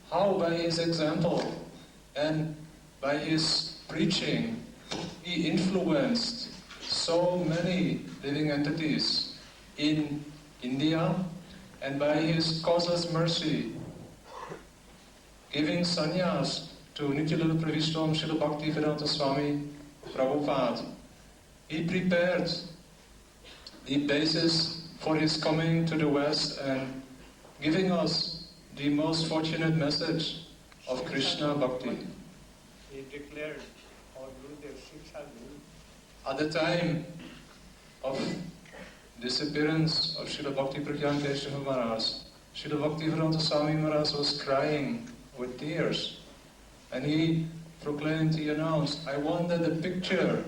Speaker 6: how by his example and by his preaching he influenced so many living entities in India, and by his causeless mercy giving sannyas to Nityalila Pravishta Om Srila Bhakti Vedanta Swami Prabhupada. He prepared the basis for his coming to the West and giving us the most fortunate message of Krishna Bhakti.
Speaker 1: He declared our Gurudev Shiksha Guru.
Speaker 6: At the time of disappearance of Srila Bhakti Pragyan Keshav Maharaj, Srila Bhakti Vedanta Swami Maharaj was crying with tears, and he proclaimed, he announced, I want that the picture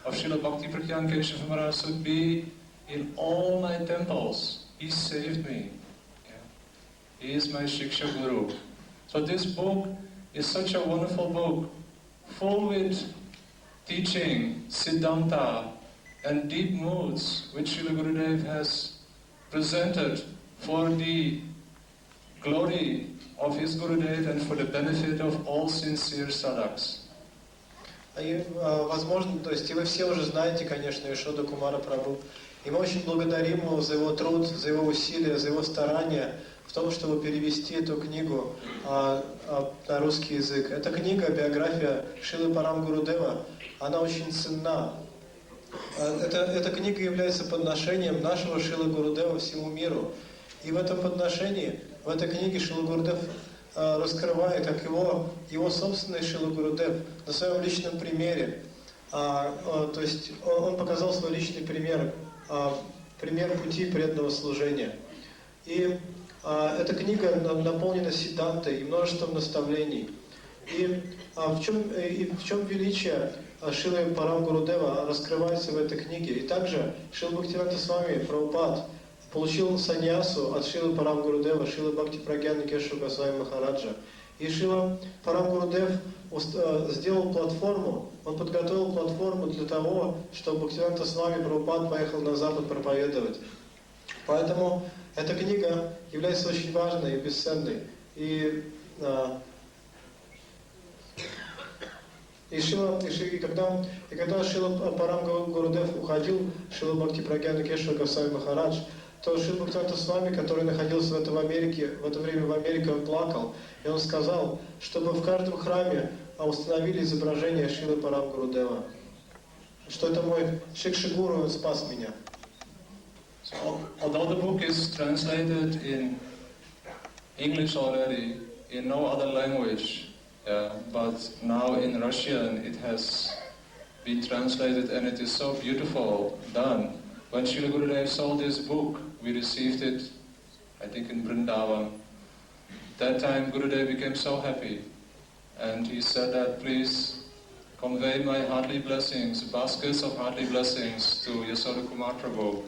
Speaker 6: of Srila Bhakti Pragyan Keshav Maharaj would be in all my temples. He saved me. He is my Shiksha Guru. So this book is such a wonderful book, full with teaching, siddhanta, and deep moods which Srila Gurudev has presented for the glory of his Gurudev and for the benefit of all sincere sadhaks.
Speaker 3: И, возможно, то есть и вы все уже знаете, конечно, Яшода Кумара Прабху. И мы очень благодарим его за его труд, за его усилия, за его старания в том, чтобы перевести эту книгу на русский язык. Эта книга, биография Шрилы Парам Гурудева, она очень ценна. Эта книга является подношением нашего Шрилы Гурудева всему миру. И в этом подношении, в этой книге Шрила Гурудев раскрывает, как его собственный Шрила Гурудев на своем личном примере. То есть он показал свой личный пример, пример пути преданного служения. И эта книга наполнена сиддхантой и множеством наставлений. И в чем величие Шрилы Парам Гурудева раскрывается в этой книге. И также Шрила Бхактивинода Свами Прабхупад получил саньясу от Шрилы Парам Гурудева, Шрилы Бхакти Прагьяна Кешава Госвами Махараджа. И Шрила Парам Гурудев сделал платформу, он подготовил платформу для того, чтобы Бхактивинода Свами Прабхупад поехал на Запад проповедовать. Поэтому эта книга является очень важной и бесценной. И когда Шрила Парам Гурудев уходил, Шрила Бхакти Прагьяна Кешава Госвами Махарадж, то Шрила Бхактивинода Свами, который находился в это время в Америке, он плакал, и он сказал, чтобы в каждом храме установили изображение Шрилы Парам Гурудева, что это мой Шикша-гуру, он спас меня.
Speaker 6: So, although the book is translated in English already, in no other language, but now in Russian it has been translated and it is so beautiful done. When Srila Gurudev saw this book, we received it, I think in Vrindavan. That time Gurudev became so happy and he said that please convey my heartly blessings, baskets of heartly blessings to Yasoda Kumar Prabhu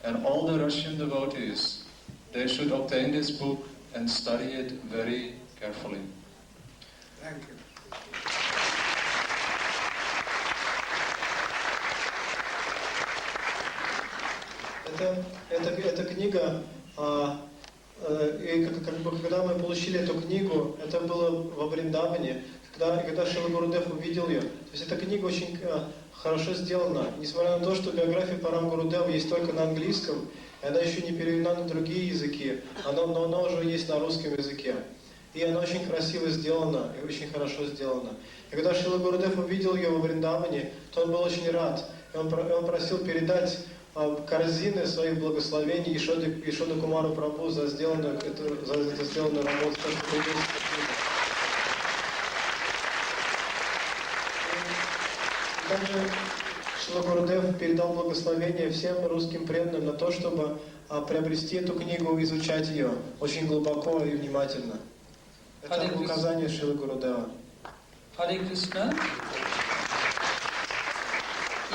Speaker 6: and all the Russian devotees. They should obtain this book and study it very carefully.
Speaker 1: Thank you.
Speaker 3: Эта книга, и когда мы получили эту книгу, это было во Вриндаване, когда Шрила Гурудев увидел ее. То есть эта книга очень хорошо сделана. Несмотря на то, что биография Парам Гурудева есть только на английском, и она еще не переведена на другие языки, но она уже есть на русском языке. И она очень красиво сделана, и очень хорошо сделана. И когда Шрила Гурудев увидел ее во Вриндаване, то он был очень рад. И он просил передать корзины своих благословений Ишода Кумару Прабху за сделанную работу. Также Шрила Гурудев передал благословение всем русским преданным на то, чтобы приобрести эту книгу и изучать ее очень глубоко и внимательно. Это указание Шрилы Гурудева.
Speaker 5: Hare Krishna.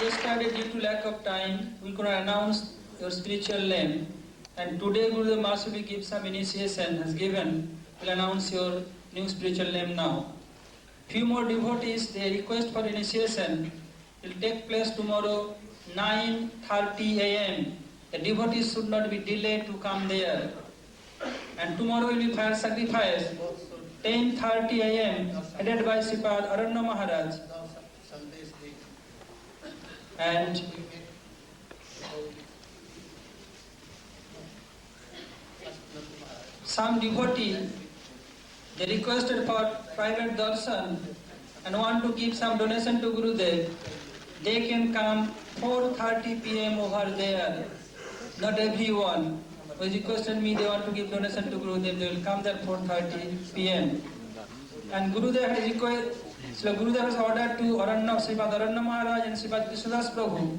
Speaker 5: Yesterday, due to lack of time, we could announce your spiritual name. And today, Gurudev Mahasabhi gives some initiation, has given. Will announce your new spiritual name now. Few more devotees, their request for initiation will take place tomorrow, 9:30 a.m. The devotees should not be delayed to come there. And tomorrow will be fire sacrifice, 10:30 a.m. headed by Sripad Aranya Maharaj. And some devotee, they requested for private darshan and want to give some donation to Gurudev. They can come 4:30 p.m. over there. Not everyone who requested me, they want to give donation to Gurudev, they will come there 4:30 p.m. And Gurudev has requested, so Gurudev has ordered to Sripad Aranya Maharaj and Sripad Krishnadas Prabhu.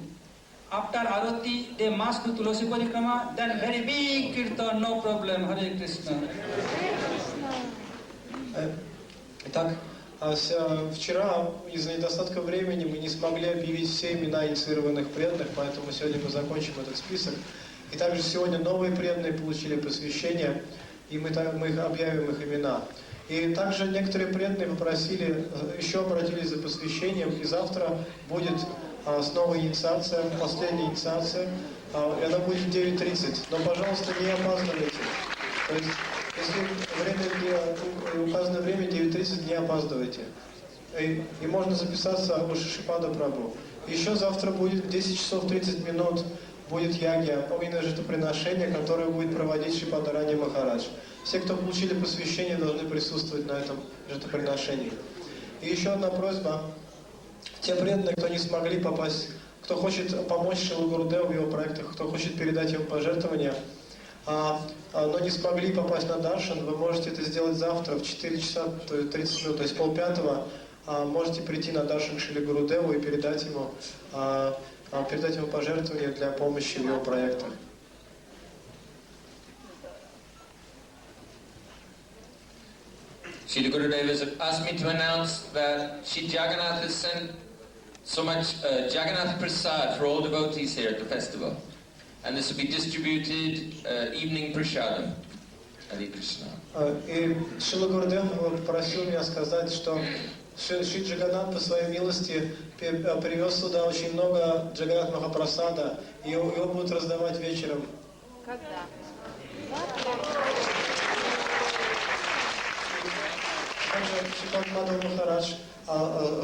Speaker 5: After Arati, they must do Tulasi Parikrama, then very big kirtan, no problem. Hare Krishna.
Speaker 3: Итак, вчера из-за недостатка времени мы не смогли объявить все имена инициированных преданных, поэтому сегодня мы закончим этот список. И также сегодня новые преданные получили посвящение, и мы их объявим их имена. И также некоторые преданные попросили, еще обратились за посвящением, и завтра будет снова инициация, последняя инициация, и она будет в 9:30. Но, пожалуйста, не опаздывайте. То есть, если указано время 9:30, не опаздывайте. И можно записаться у Шрипада Прабху. Еще завтра будет 10 часов 30 минут будет ягья, помимо жертвоприношения, которое будет проводить Шрипад Арanya Махарадж. Все, кто получили посвящение, должны присутствовать на этом жертвоприношении. И еще одна просьба. Те преданные, кто не смогли попасть, кто хочет помочь Шриле Гурудеву в его проектах, кто хочет передать ему пожертвования, но не смогли попасть на даршан, вы можете это сделать завтра в 4 часа 30 минут, то есть 4:30, можете прийти на даршан к Шриле Гурудеву и передать ему пожертвования для помощи в его проектах.
Speaker 7: Srila Gurudev has asked me to announce that Sri Jagannath has sent so much Jagannath Prasad for all devotees here at the festival. And this will be distributed evening prasadam. Hare Krishna.
Speaker 3: И Шрила Гурудев просил меня сказать, что Шри Джаганнат по своей милости привез сюда очень много Джаганнат Махапрасада, и его будут раздавать вечером.
Speaker 8: Когда?
Speaker 3: Шрипад Мадхав Махарадж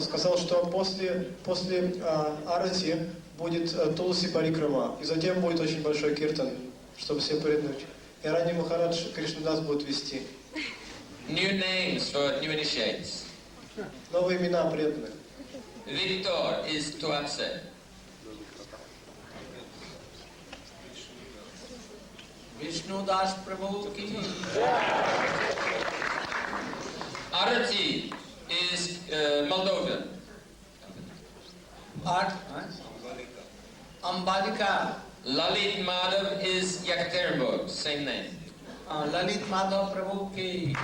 Speaker 3: сказал, что после Арати будет Туласи Парикрама, и затем будет очень большой киртан, чтобы все преданные. И Арanya Махарадж Кришнадас будет вести.
Speaker 7: New names for new initiates.
Speaker 3: Новые имена преданных.
Speaker 7: Victor is Tuatse.
Speaker 1: Vishnudas Prabhu ki.
Speaker 7: Arati is Moldovan.
Speaker 1: Ambalika.
Speaker 7: Lalit Madhav is Yekaterinburg, same name.
Speaker 1: Lalit Madhav Prabhu ki.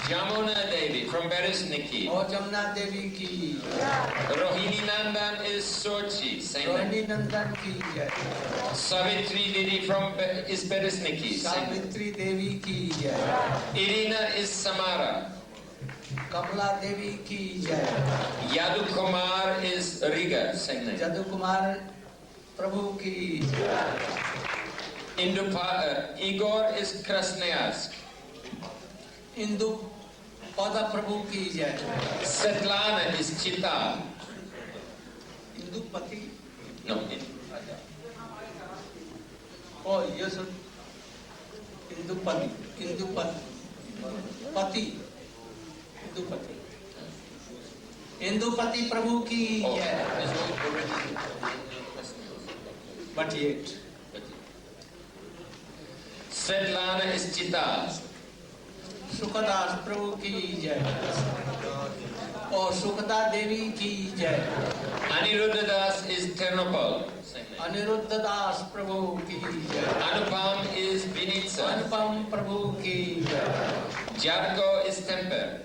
Speaker 7: Jamuna Devi from Beresniki.
Speaker 1: O Jamna Devi ki.
Speaker 7: Rohini Nandan is Sochi, same
Speaker 1: Rohini
Speaker 7: name.
Speaker 1: Nandan ki.
Speaker 7: Savitri Devi is Beresniki, same name.
Speaker 1: Savitri Devi ki.
Speaker 7: Irina is Samara.
Speaker 1: Kamala Devi ki.
Speaker 7: Yadu Kumar is Riga, same name.
Speaker 1: Jadu Kumar Prabhu ki.
Speaker 7: Igor is Krasnoyarsk.
Speaker 1: Indu Pada Prabhu ki.
Speaker 7: Svetlana is Chital.
Speaker 1: Indupati.
Speaker 7: No.
Speaker 1: Oh, you should. Indupati. Pati. Indupati. Indupati Prabhu ki jai. But yet.
Speaker 7: Svetlana is Chita.
Speaker 1: Sukadas Prabhu ki jai. Oh, Sukada Devi ki jai.
Speaker 7: Aniruddha Das is Ternopal.
Speaker 1: Aniruddha Das Prabhu ki jai.
Speaker 7: Anupam is Vinitsa.
Speaker 1: Anupam Prabhu ki jai.
Speaker 7: Jarko is Temper.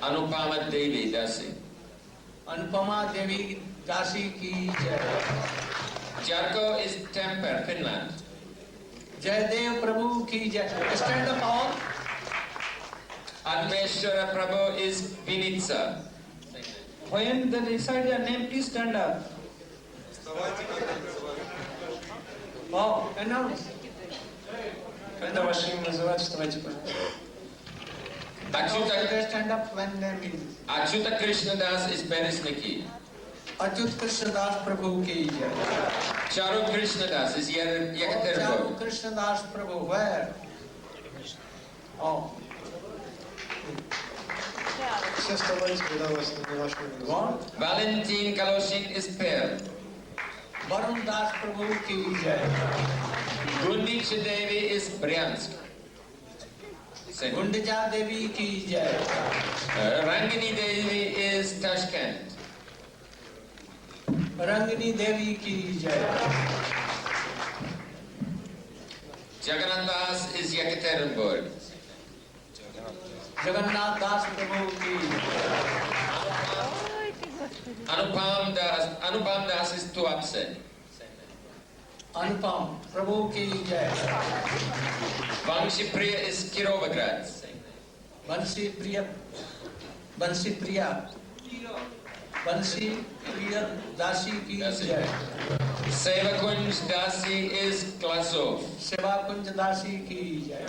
Speaker 7: Anupama Devi Dasi.
Speaker 1: Anupama Devi Dasi ki jai.
Speaker 7: Jarko is Temper, Finland.
Speaker 1: Jayadev Prabhu ki jai. Stand up all.
Speaker 7: Admeshwara Prabhu is Vinitsa.
Speaker 5: When they recite their name, please stand up.
Speaker 1: Oh, announce.
Speaker 3: Когда ваше имя называют, вставайте, пожалуйста.
Speaker 1: They stand up when their name is.
Speaker 7: Achyuta Krishna Das is Beresniki.
Speaker 1: Achyut Krishna Das Prabhu ki jai.
Speaker 7: Charu Krishna Das is
Speaker 1: Charu
Speaker 7: Yekaterinburg.
Speaker 1: Krishna Das Prabhu, where? Oh.
Speaker 3: Все вставайте, когда вас не ваше имя называют.
Speaker 1: What?
Speaker 7: Valentin Kaloshin is Perl.
Speaker 1: Varun Das Prabhu ki jai.
Speaker 7: Gundicha Devi is Bryansk.
Speaker 1: Gundicha Devi ki jai.
Speaker 7: Rangini Devi is Tashkent.
Speaker 1: Rangini Devi ki jai.
Speaker 7: Jagannath Das is Yekaterinburg.
Speaker 1: Jagannath Das Prabhu ki
Speaker 7: Anupam Das is Tuapse.
Speaker 1: Anupam Prabhu ki jai.
Speaker 7: Vamshi Priya is Kirovograd.
Speaker 1: Bansi Priya Dasi ki jai.
Speaker 7: Sevakunj Dasi is Glazov.
Speaker 1: Seva Kunj Dasi ki jai.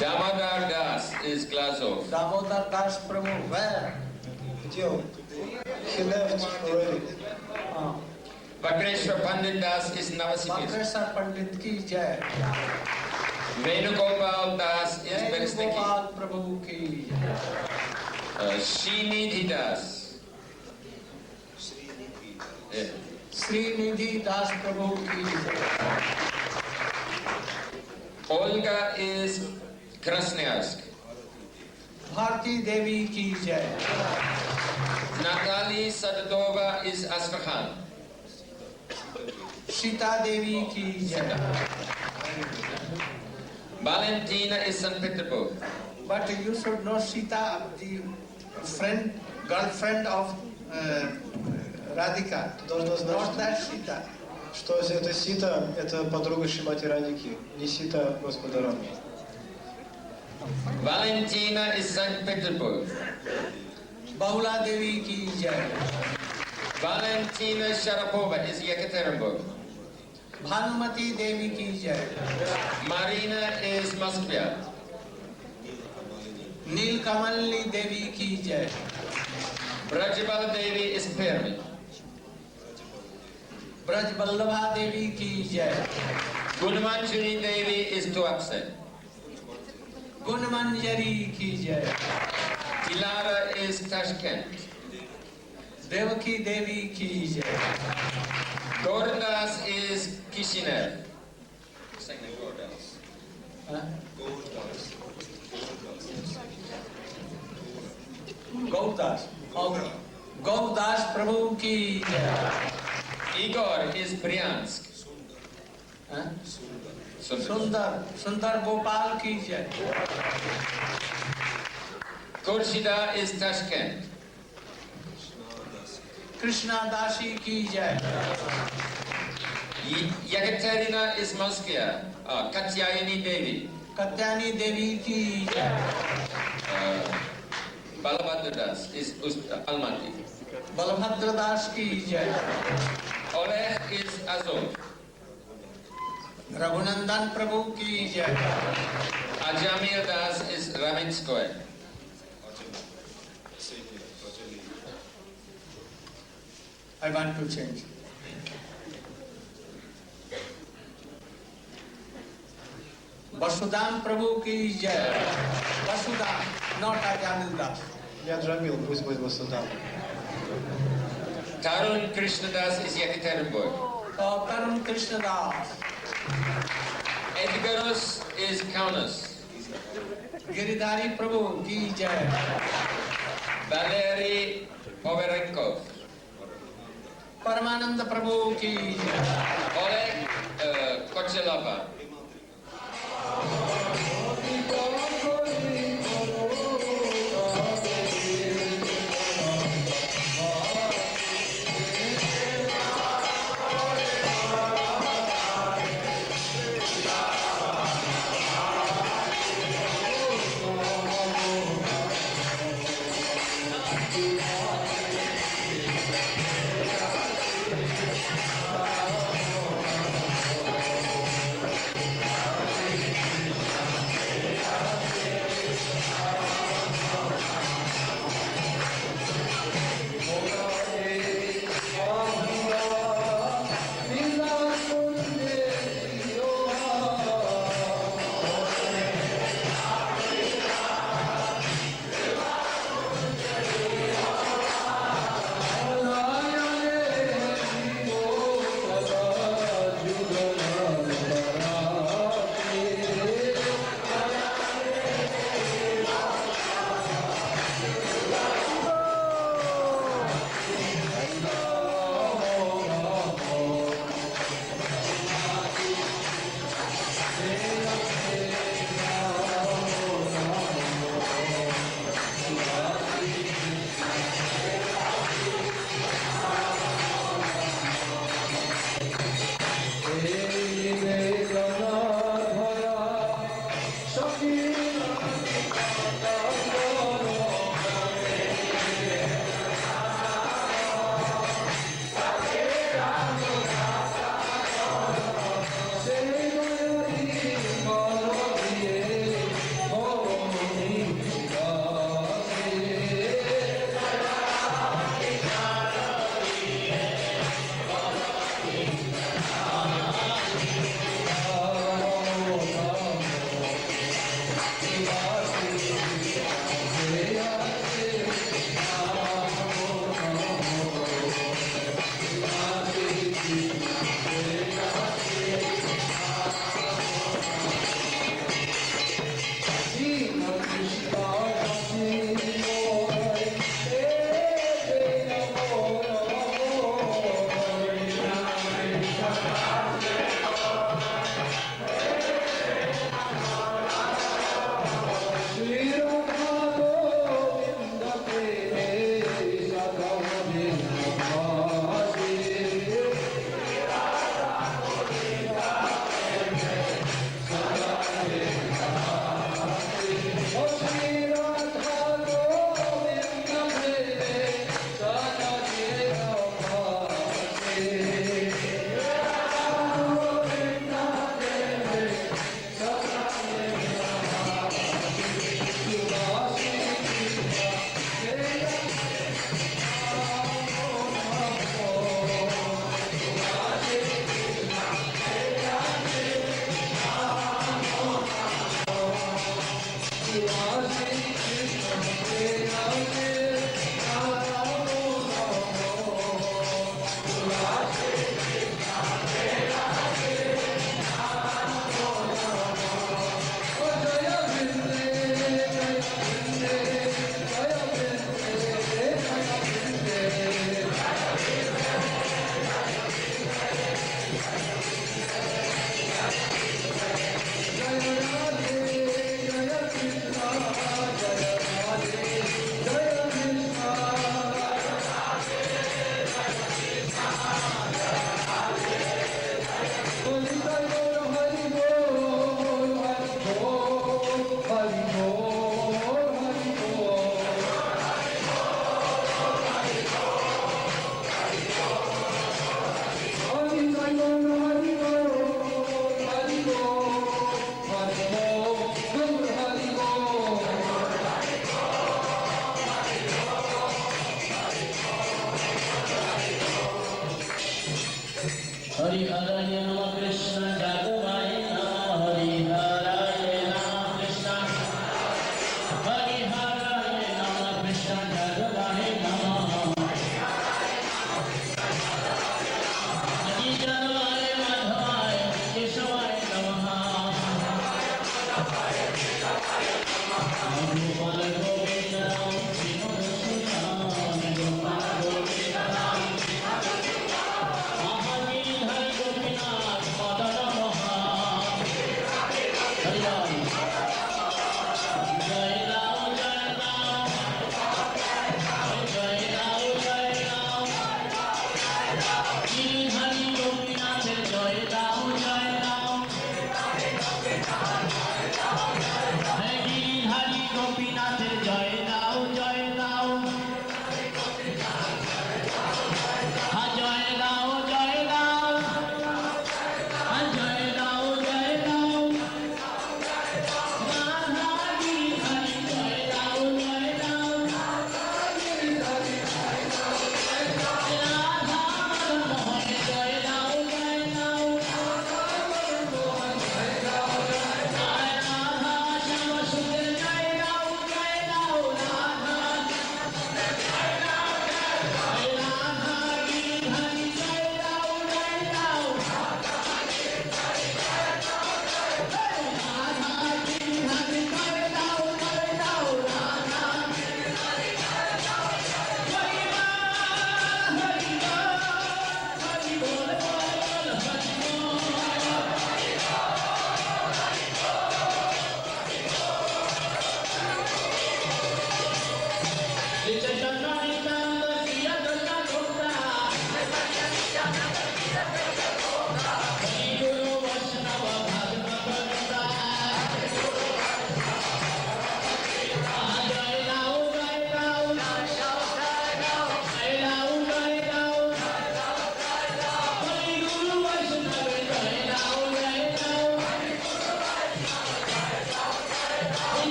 Speaker 7: Damodar Das is Glazov.
Speaker 1: Damodar Das Prabhu, where?
Speaker 3: Где он? He left already.
Speaker 7: Vakreshwar Pandit Das is Novosibirsk.
Speaker 1: Makreshwar Pandit ki jai.
Speaker 7: Venugopal Das is Beresniki.
Speaker 1: Gopal Prabhu ki jai.
Speaker 7: Srinidhi Das.
Speaker 1: Srinidhi Das Prabhu ki jai.
Speaker 7: Olga is Krasnoyarsk.
Speaker 1: Bharti Devi ki jai.
Speaker 7: Natalie Sadadova is Astrakhan.
Speaker 1: Sita Devi ki jai.
Speaker 7: Valentina is St. Petersburg.
Speaker 1: But you should know Sita, the girlfriend of Radhika.
Speaker 3: Должна знать,
Speaker 1: Not that Sita.
Speaker 3: что это Сита, это подруга Шримати Радхики, не Сита Господа Рамы.
Speaker 7: Valentina is St. Petersburg.
Speaker 1: Bahula Devi ki jai.
Speaker 7: Valentina Sharapova is Yekaterinburg.
Speaker 1: Bhanumati Devi ki jai.
Speaker 7: Marina is Moskva.
Speaker 1: Nil Kamalni Devi ki jai.
Speaker 7: Brajabala Devi is Permi.
Speaker 1: Braj Vallabha Devi ki jai.
Speaker 7: Gunamanjari Devi is Tuapse.
Speaker 1: Gunmanjari ki jai.
Speaker 7: Dilara is Tashkent.
Speaker 1: Devaki Devi ki jai.
Speaker 7: Gauradas is Kishinev.
Speaker 1: Huh? Gaudas. Okay. Gaudas Prabhu ki jai.
Speaker 7: Igor is Bryansk.
Speaker 1: Huh?
Speaker 7: Sundar.
Speaker 1: Sundar Gopal ki jai.
Speaker 7: Khurshida is Tashkent.
Speaker 1: Krishna Dasi ki jai.
Speaker 7: Yekaterina is Moscow. Katyayani Devi.
Speaker 1: Katyani Devi ki jai.
Speaker 7: Balabhadra Das is Almaty.
Speaker 1: Balabhadra Das ki jai.
Speaker 7: Oleg is Azov.
Speaker 1: Raghunandan Prabhu ki jai.
Speaker 7: Ajamir Das is Raminskoye.
Speaker 1: I want to change. Vasudam Prabhu ki jai. Vasudam, not Ajanil Das.
Speaker 3: Я Джамил, пусть будет Васудам.
Speaker 7: Tarun Krishnadas is Yekaterinburg.
Speaker 1: Oh, Tarun Krishna Das.
Speaker 7: Edgaros is Kaunas.
Speaker 1: Giridhari Prabhu ki jai.
Speaker 7: Valery Poverenkov.
Speaker 1: Paramananda Prabhu ki jai.
Speaker 7: Oleg Kochelava.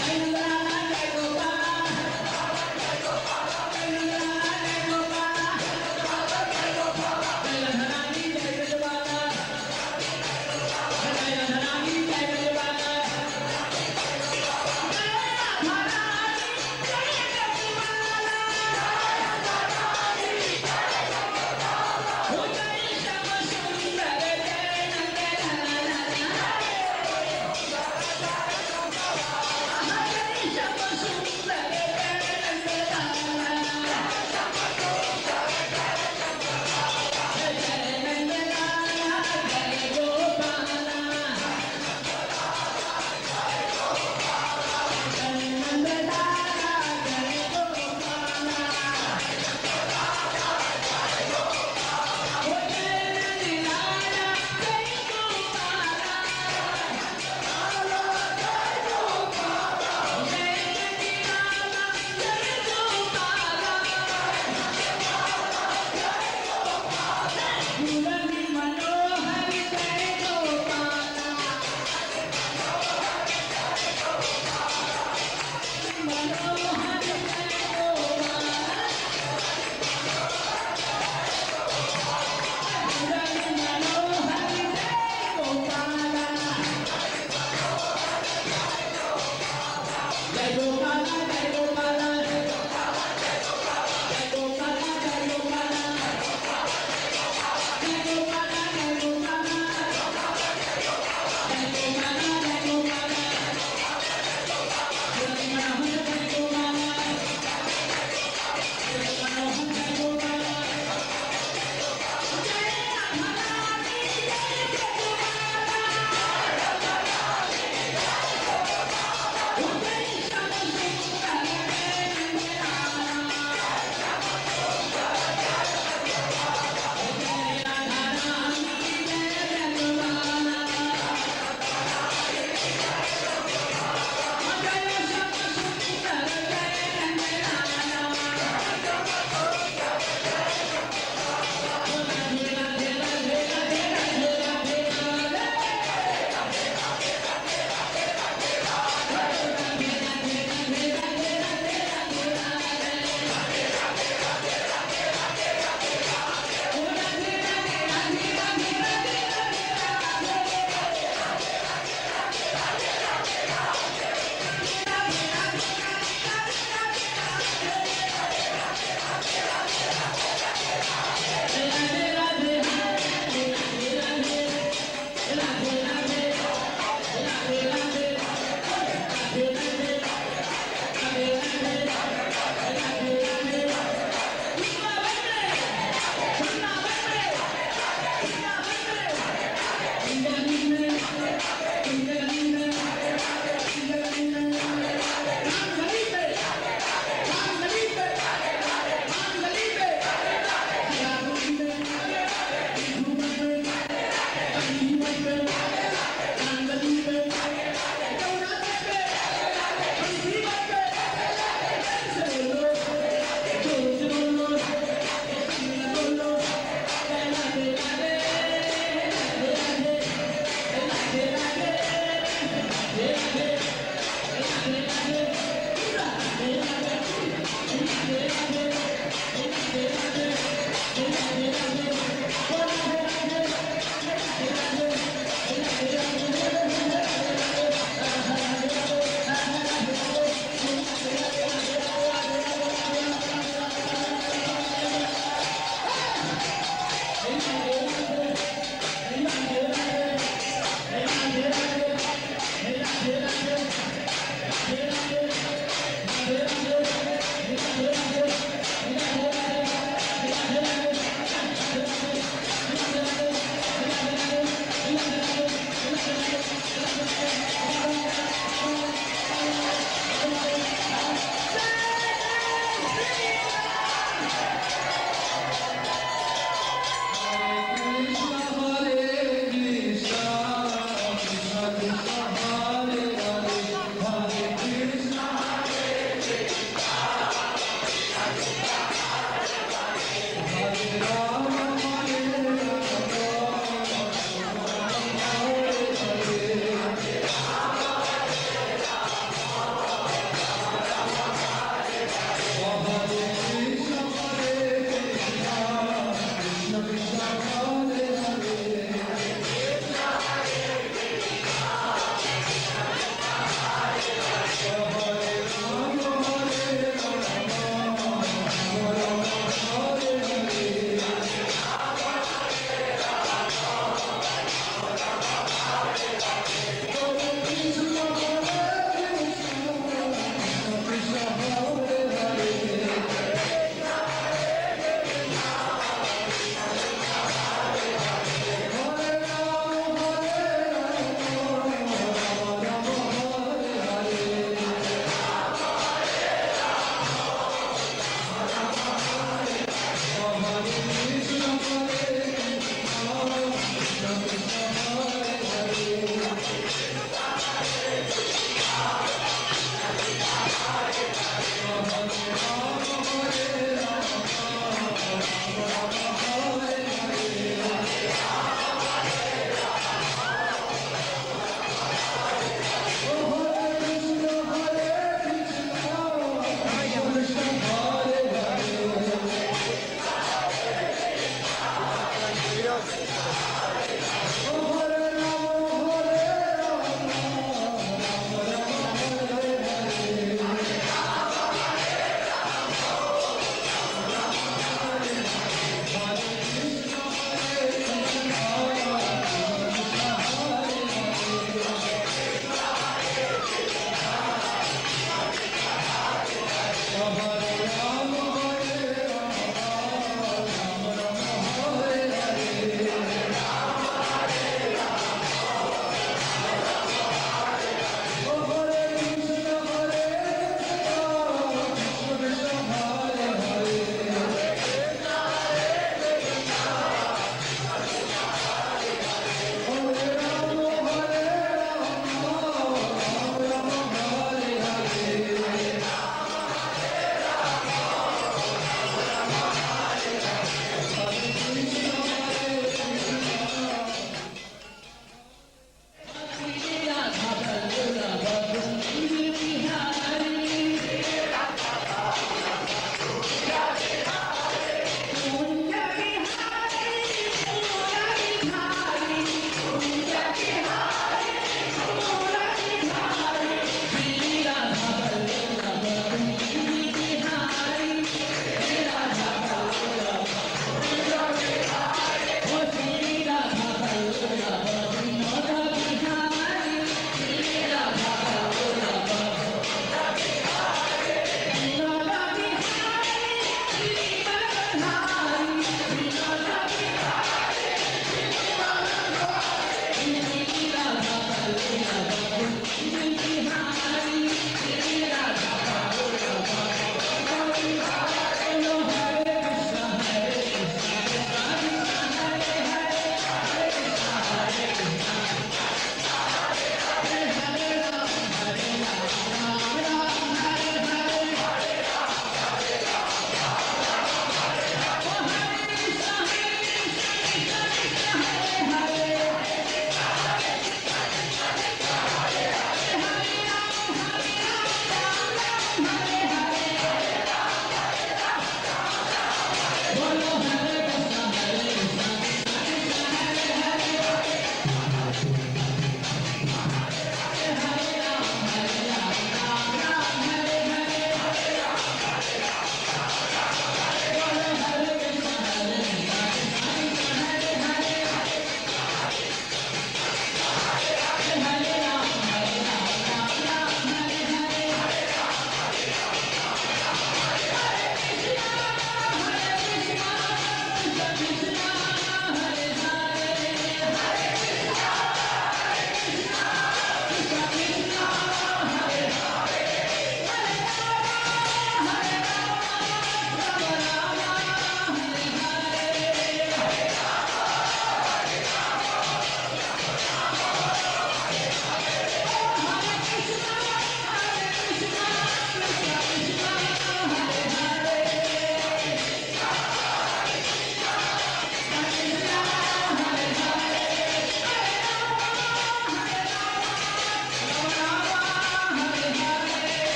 Speaker 8: Hare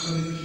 Speaker 3: Om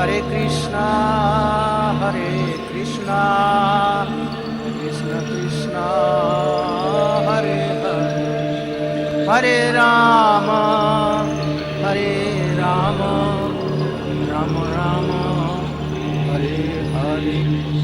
Speaker 1: Hare Krishna, Krishna Krishna, Hare Hare, Hare Rama, Rama Rama, Hare Hare.